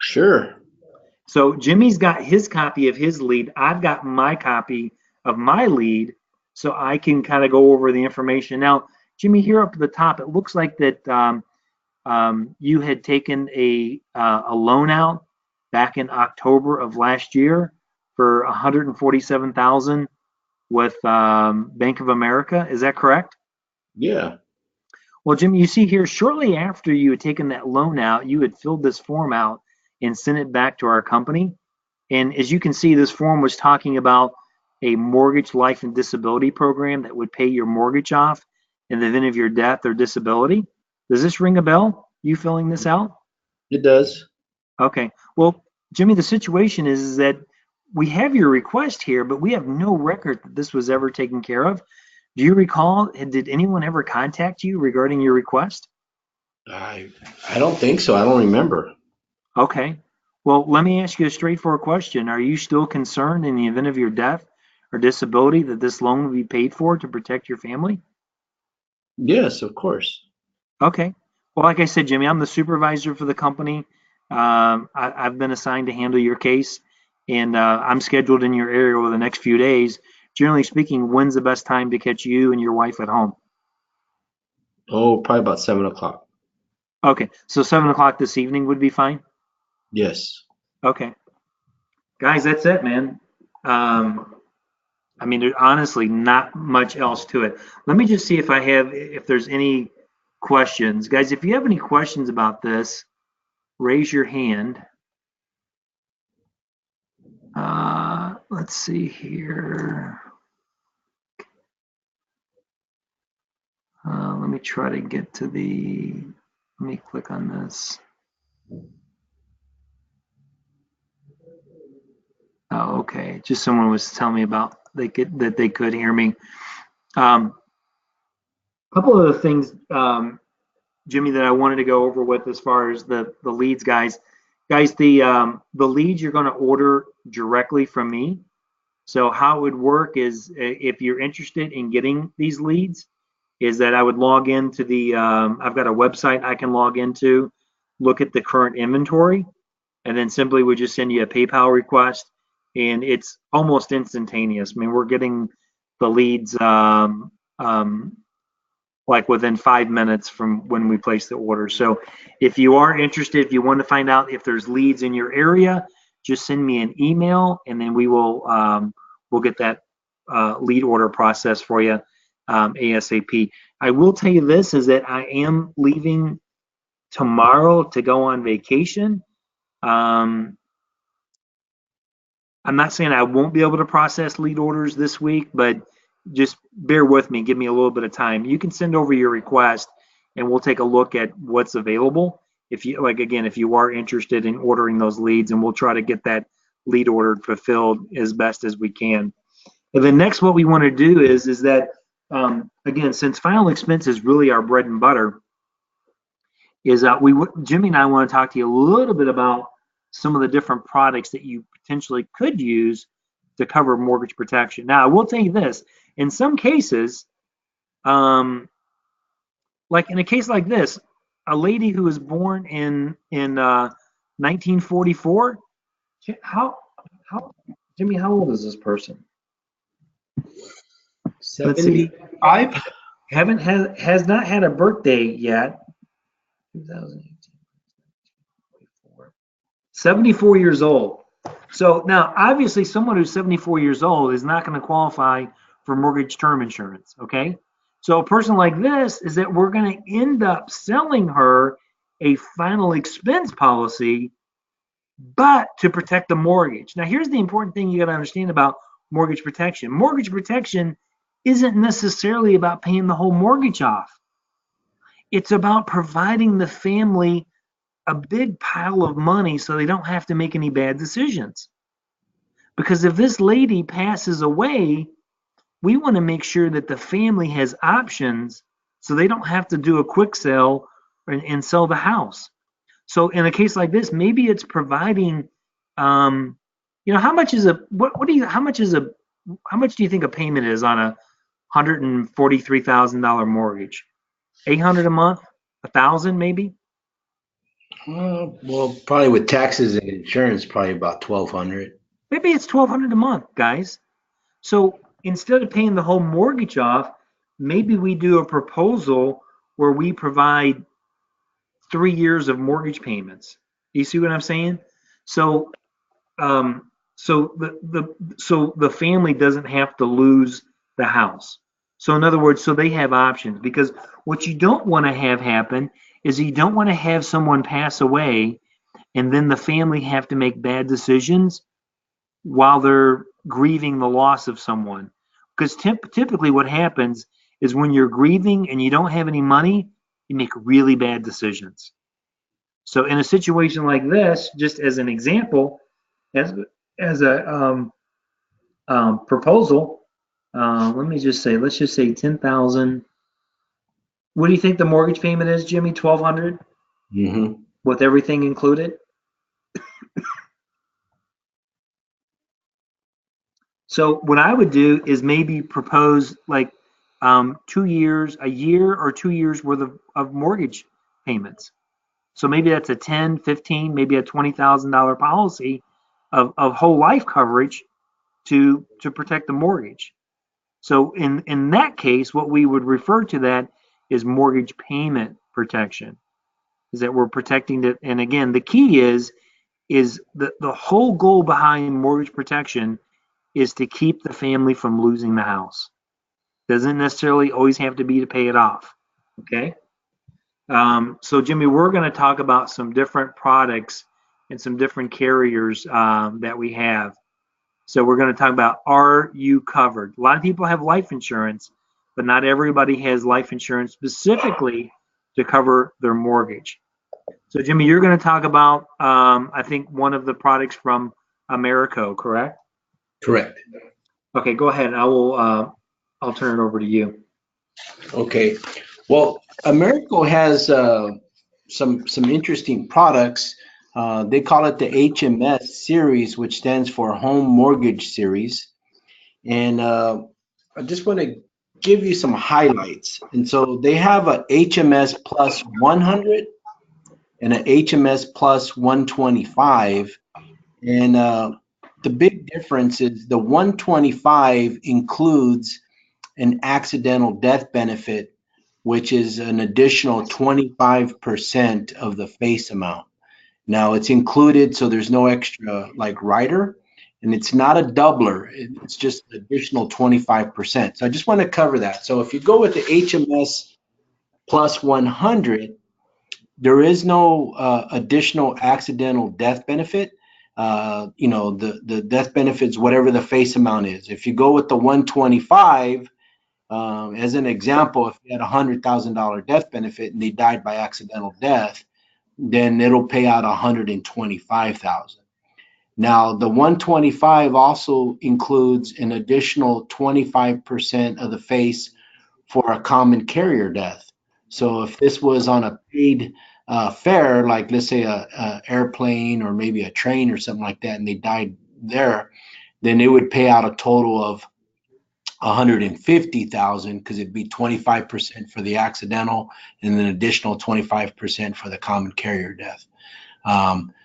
Sure. So Jimmy's got his copy of his lead. I've got my copy of my lead, so I can kind of go over the information. Now, Jimmy, here up at the top, it looks like that you had taken a loan out back in October of last year for 147,000 with Bank of America. Is that correct? Yeah. Well, Jimmy, you see here, shortly after you had taken that loan out, you had filled this form out and sent it back to our company. And as you can see, this form was talking about a mortgage, life, and disability program that would pay your mortgage off in the event of your death or disability. Does this ring a bell? You filling this out? It does. Okay. Well, Jimmy, the situation is that we have your request here, but we have no record that this was ever taken care of. Do you recall, did anyone ever contact you regarding your request? I I don't think so. I don't remember. Okay. Well, let me ask you a straightforward question. Are you still concerned in the event of your death or disability that this loan will be paid for to protect your family? Yes, of course. Okay. Well, like I said, Jimmy, I'm the supervisor for the company. I've been assigned to handle your case, and I'm scheduled in your area over the next few days. Generally speaking, when's the best time to catch you and your wife at home? Oh, probably about 7 o'clock. Okay. So 7 o'clock this evening would be fine? Yes. Okay. Guys, that's it, man. Um, I mean, there's honestly not much else to it. Let me just see if there's any questions. Guys, if you have any questions about this, raise your hand. Let's see here. Let me try to get to let me click on this. Oh, okay. Just someone was telling me about that they could hear me. A couple of the things, Jimmy, that I wanted to go over with as far as the leads, guys. Guys, the leads you're going to order directly from me. So how it would work is if you're interested in getting these leads, is that I would log into I've got a website I can log into, look at the current inventory, and then simply would just send you a PayPal request, and it's almost instantaneous. I mean, we're getting the leads like within 5 minutes from when we place the order. So if you are interested, if you want to find out if there's leads in your area, just send me an email, and then we'll get that lead order process for you ASAP. I will tell you this is that I am leaving tomorrow to go on vacation. I'm not saying I won't be able to process lead orders this week, but just bear with me. Give me a little bit of time. You can send over your request, and we'll take a look at what's available. If you again, if you are interested in ordering those leads, and we'll try to get that lead order fulfilled as best as we can. And then next, what we want to do is that again, since final expense is really our bread and butter, is Jimmy and I want to talk to you a little bit about some of the different products that you potentially could use to cover mortgage protection. Now, I will tell you this: in some cases, like in a case like this, a lady who was born in 1944. How Jimmy? How old is this person? Let's see. 75. Has not had a birthday yet. 2018. 74 years old. So now, obviously, someone who's 74 years old is not going to qualify for mortgage term insurance. Okay. So a person like this is that we're going to end up selling her a final expense policy, but to protect the mortgage. Now, here's the important thing you got to understand about mortgage protection. Mortgage protection isn't necessarily about paying the whole mortgage off. It's about providing the family a big pile of money so they don't have to make any bad decisions. Because if this lady passes away, we want to make sure that the family has options so they don't have to do a quick sale and sell the house. So in a case like this, maybe it's providing, how much is how much do you think a payment is on a $143,000 mortgage? 800 a month, 1,000 maybe? Well, probably with taxes and insurance, probably about 1,200. Maybe it's 1,200 a month, guys. So instead of paying the whole mortgage off, maybe we do a proposal where we provide 3 years of mortgage payments. You see what I'm saying? So, so the family doesn't have to lose the house. So in other words, so they have options, because what you don't want to have happen is you don't want to have someone pass away and then the family have to make bad decisions while they're grieving the loss of someone. Because typically what happens is when you're grieving and you don't have any money, you make really bad decisions. So in a situation like this, just as an example, as a proposal, let's just say 10,000. What do you think the mortgage payment is, Jimmy? 1,200 Mm-hmm. with everything included? So what I would do is maybe propose like 2 years, a year or 2 years worth of mortgage payments. So maybe that's a 10, 15, maybe a $20,000 policy of whole life coverage to protect the mortgage. So in that case, what we would refer to that is mortgage payment protection, is that we're protecting it. And again, the key is the whole goal behind mortgage protection is to keep the family from losing the house. Doesn't necessarily always have to be to pay it off. Okay. So Jimmy, we're going to talk about some different products and some different carriers that we have. So we're going to talk about, are you covered? A lot of people have life insurance, but not everybody has life insurance specifically to cover their mortgage. So Jimmy, you're going to talk about, I think, one of the products from Americo, correct? Correct. Okay, go ahead. I'll turn it over to you. Okay. Well, Americo has some interesting products. They call it the HMS series, which stands for Home Mortgage Series. And I just want to give you some highlights. And so they have a HMS Plus 100 and an HMS Plus 125. And the big difference is the 125 includes an accidental death benefit, which is an additional 25% of the face amount. Now it's included, so there's no extra like rider, and it's not a doubler. It's just an additional 25%. So I just want to cover that. So if you go with the HMS Plus 100, there is no additional accidental death benefit. The death benefits whatever the face amount is. If you go with the 125, as an example, if you had a $100,000 death benefit and they died by accidental death, then it'll pay out 125,000. Now, the 125 also includes an additional 25% of the face for a common carrier death. So if this was on a paid fare, like let's say a airplane or maybe a train or something like that, and they died there, then it would pay out a total of 150,000 because it'd be 25% for the accidental and an additional 25% for the common carrier death.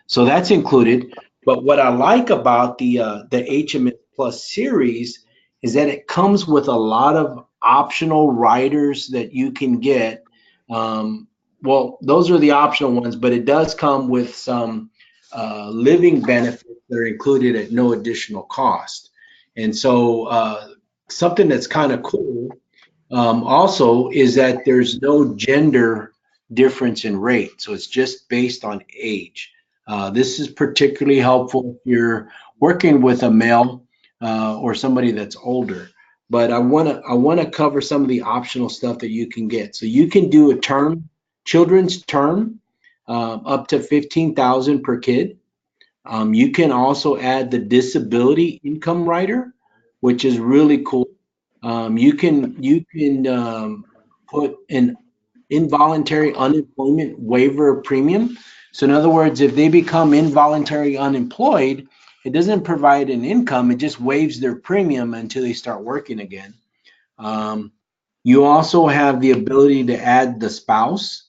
So that's included. But what I like about the HMS Plus series is that it comes with a lot of optional riders that you can get. Well, those are the optional ones, but it does come with some living benefits that are included at no additional cost. And so something that's kind of cool also is that there's no gender difference in rate. So it's just based on age. This is particularly helpful if you're working with a male or somebody that's older. But I want to cover some of the optional stuff that you can get. So you can do a term, children's term, up to 15,000 per kid. You can also add the disability income rider, which is really cool. You can put an involuntary unemployment waiver premium. So in other words, if they become involuntary unemployed, it doesn't provide an income, it just waives their premium until they start working again. You also have the ability to add the spouse.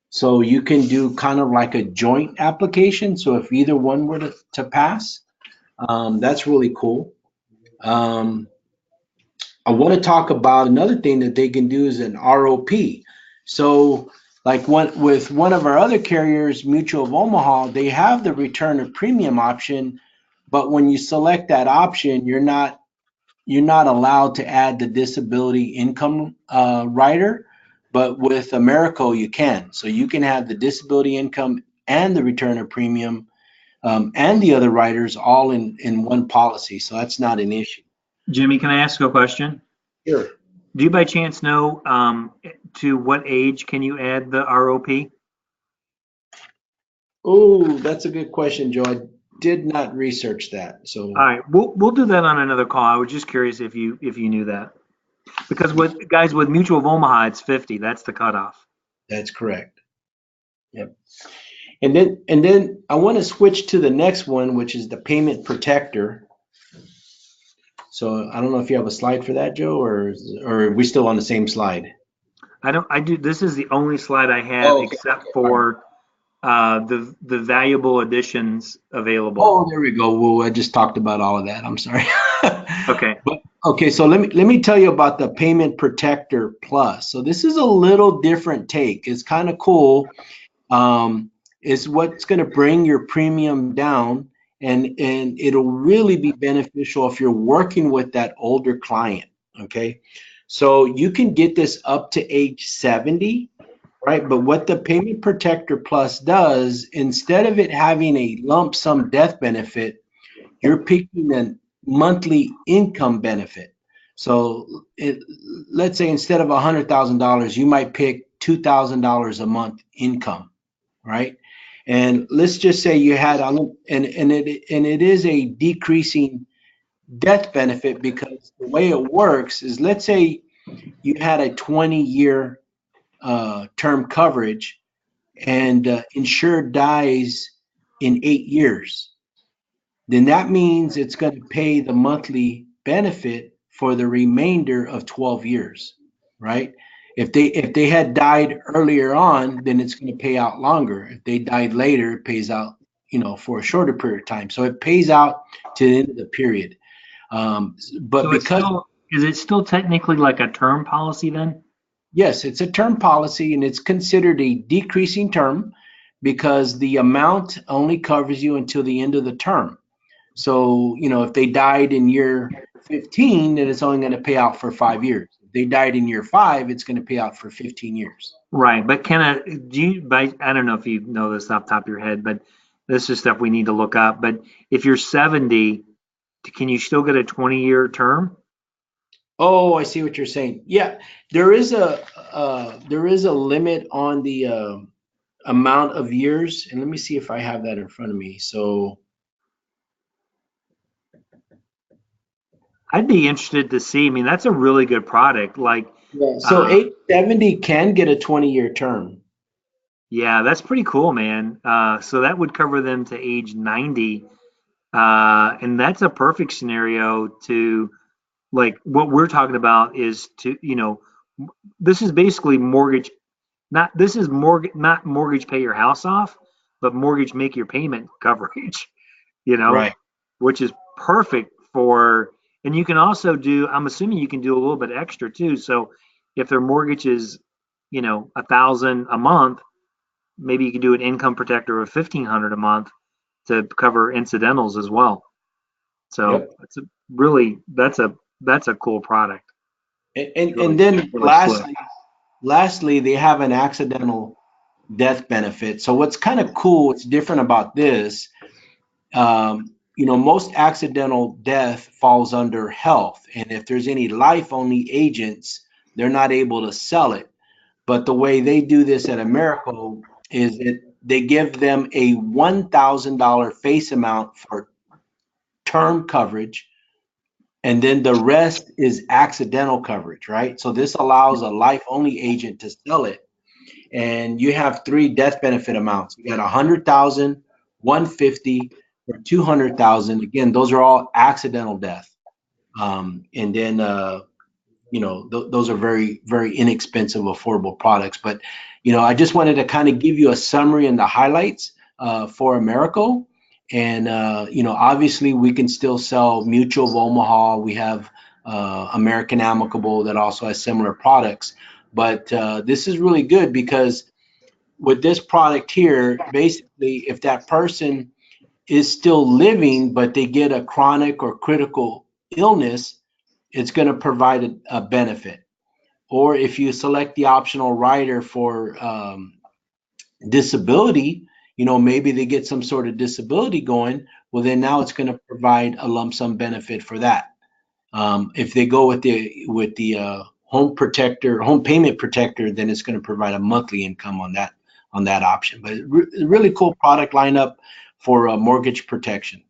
So you can do kind of like a joint application. So if either one were to pass, that's really cool. I want to talk about another thing that they can do is an ROP. So like with one of our other carriers, Mutual of Omaha, they have the return of premium option, but when you select that option, you're not allowed to add the disability income rider. But with Americo, you can. So you can have the disability income and the return of premium and the other riders all in one policy. So that's not an issue. Jimmy, can I ask you a question? Sure. Do you by chance know to what age can you add the ROP? Oh, that's a good question, Joe. I did not research that. So All right, we'll do that on another call. I was just curious if you knew that, because with Mutual of Omaha, it's 50. That's the cutoff. that's correct. Yep. And then I want to switch to the next one, which is the payment protector. So I don't know if you have a slide for that, Joe, or are we still on the same slide? I do. This is the only slide I have Okay. except for the valuable additions available. Oh, there we go. Well, I just talked about all of that. I'm sorry. Okay. But okay, so let me tell you about the Payment Protector Plus. So this is a little different take. It's kind of cool. It's what's going to bring your premium down, and it'll really be beneficial if you're working with that older client. Okay, so you can get this up to age 70, right? But what the Payment Protector Plus does, instead of it having a lump sum death benefit, you're picking a monthly income benefit. So let's say instead of $100,000, you might pick $2,000 a month income, right? And let's just say you had and it is a decreasing death benefit, because the way it works is, let's say you had a 20-year term coverage, and insured dies in 8 years, then that means it's going to pay the monthly benefit for the remainder of 12 years, right? If they had died earlier on, then it's going to pay out longer. If they died later, it pays out, for a shorter period of time. So it pays out to the end of the period. But So because is it still technically like a term policy then? yes, it's a term policy, and it's considered a decreasing term because the amount only covers you until the end of the term. So, if they died in year 15, then it's only going to pay out for 5 years. If they died in year 5, it's going to pay out for 15 years. Right, but I don't know if you know this off the top of your head, but this is stuff we need to look up. But if you're 70, can you still get a 20-year term? Oh, I see what you're saying. Yeah, there is a limit on the amount of years, and let me see if I have that in front of me. So, I'd be interested to see. I mean, that's a really good product. Like, yeah, so uh, age 70 can get a 20-year term. yeah, that's pretty cool, man. So that would cover them to age 90. And that's a perfect scenario to, like, what we're talking about is to, this is basically mortgage, not mortgage pay your house off, but mortgage make your payment coverage, you know, Right. which is perfect for, and you can also do, I'm assuming you can do a little bit extra too. So if their mortgage is, 1,000 a month, maybe you can do an income protector of 1,500 a month to cover incidentals as well. So Yep. it's a really, that's a cool product. And It's and, really, and then really slick. lastly, they have an accidental death benefit. So what's kind of cool, what's different about this, most accidental death falls under health. And if there's any life only agents, they're not able to sell it. But the way they do this at America is that they give them a $1,000 face amount for term coverage, and then the rest is accidental coverage, right? So this allows a life only agent to sell it, and you have three death benefit amounts. You got 100,000, 150, or 200,000. Again, those are all accidental death. And then those are very, very inexpensive, affordable products. But I just wanted to kind of give you a summary and the highlights for Americo. And obviously we can still sell Mutual of Omaha. We have American Amicable that also has similar products. But this is really good because with this product here, basically, if that person is still living, but they get a chronic or critical illness, it's going to provide a benefit. Or if you select the optional rider for disability, maybe they get some sort of disability going, well, then now it's going to provide a lump sum benefit for that. If they go with the home payment protector, then it's going to provide a monthly income on that option. But really cool product lineup for mortgage protection.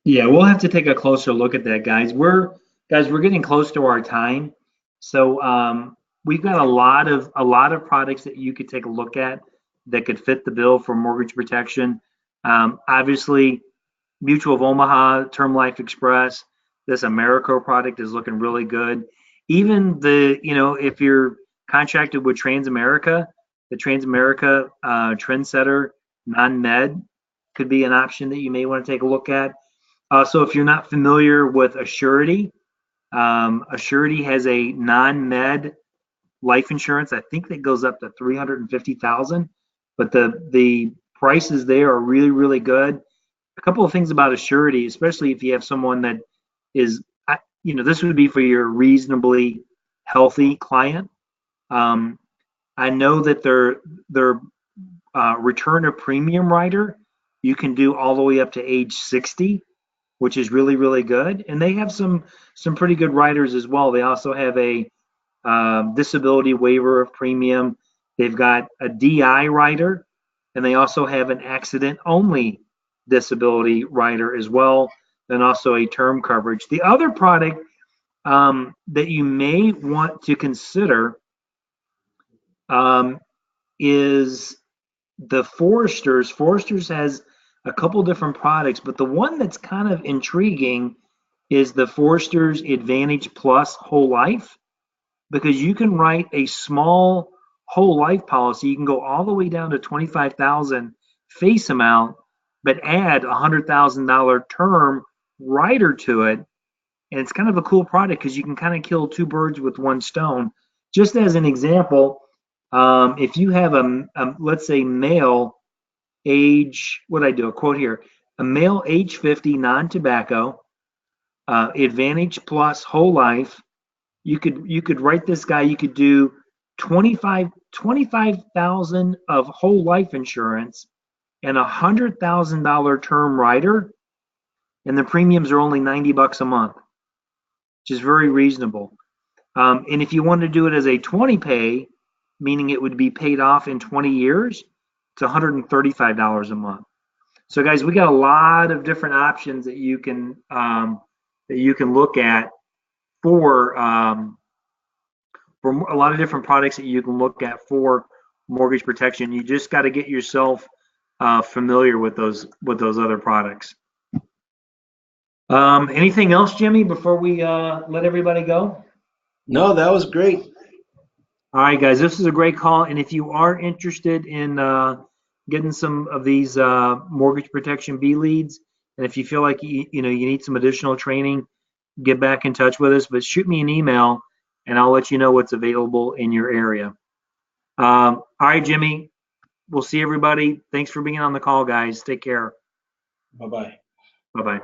Yeah, we'll have to take a closer look at that, guys. We're getting close to our time. So we've got a lot of products that you could take a look at that could fit the bill for mortgage protection. Obviously, Mutual of Omaha, Term Life Express, this Americo product is looking really good. Even if you're contracted with Transamerica, the Transamerica Trendsetter non-med could be an option that you may want to take a look at. So if you're not familiar with Assurity, Assurity has a non-med life insurance. I think that goes up to 350,000, but the prices there are really, really good. a couple of things about a surety, especially if you have someone that is, this would be for your reasonably healthy client. I know that their return of premium rider, you can do all the way up to age 60, which is really, really good. And they have some pretty good riders as well. They also have a disability waiver of premium. They've got a DI rider, and they also have an accident only disability rider as well, and also a term coverage. The other product that you may want to consider is the Foresters. Foresters has a couple different products, but the one that's kind of intriguing is the Foresters Advantage Plus Whole Life, because you can write a small whole life policy. You can go all the way down to 25,000 face amount, but add $100,000 term rider to it. And it's kind of a cool product because you can kind of kill two birds with one stone. Just as an example, if you have let's say male age, what I do, a quote here, a male age 50 non-tobacco, Advantage Plus whole life, you could write this guy, you could do 25,000 of whole life insurance and $100,000 term rider, and the premiums are only $90 a month, which is very reasonable. And if you want to do it as a 20 pay, meaning it would be paid off in 20 years, it's $135 a month. So guys, we got a lot of different options that you can look at for a lot of different products that you can look at for mortgage protection. You just got to get yourself familiar with those other products. Anything else, Jimmy, before we let everybody go? No, that was great. All right, guys, this is a great call. And if you are interested in getting some of these mortgage protection B leads, and if you feel like you need some additional training, get back in touch with us. But shoot me an email, and I'll let you know what's available in your area. All right, Jimmy, we'll see everybody. Thanks for being on the call, guys. Take care. Bye-bye. Bye-bye.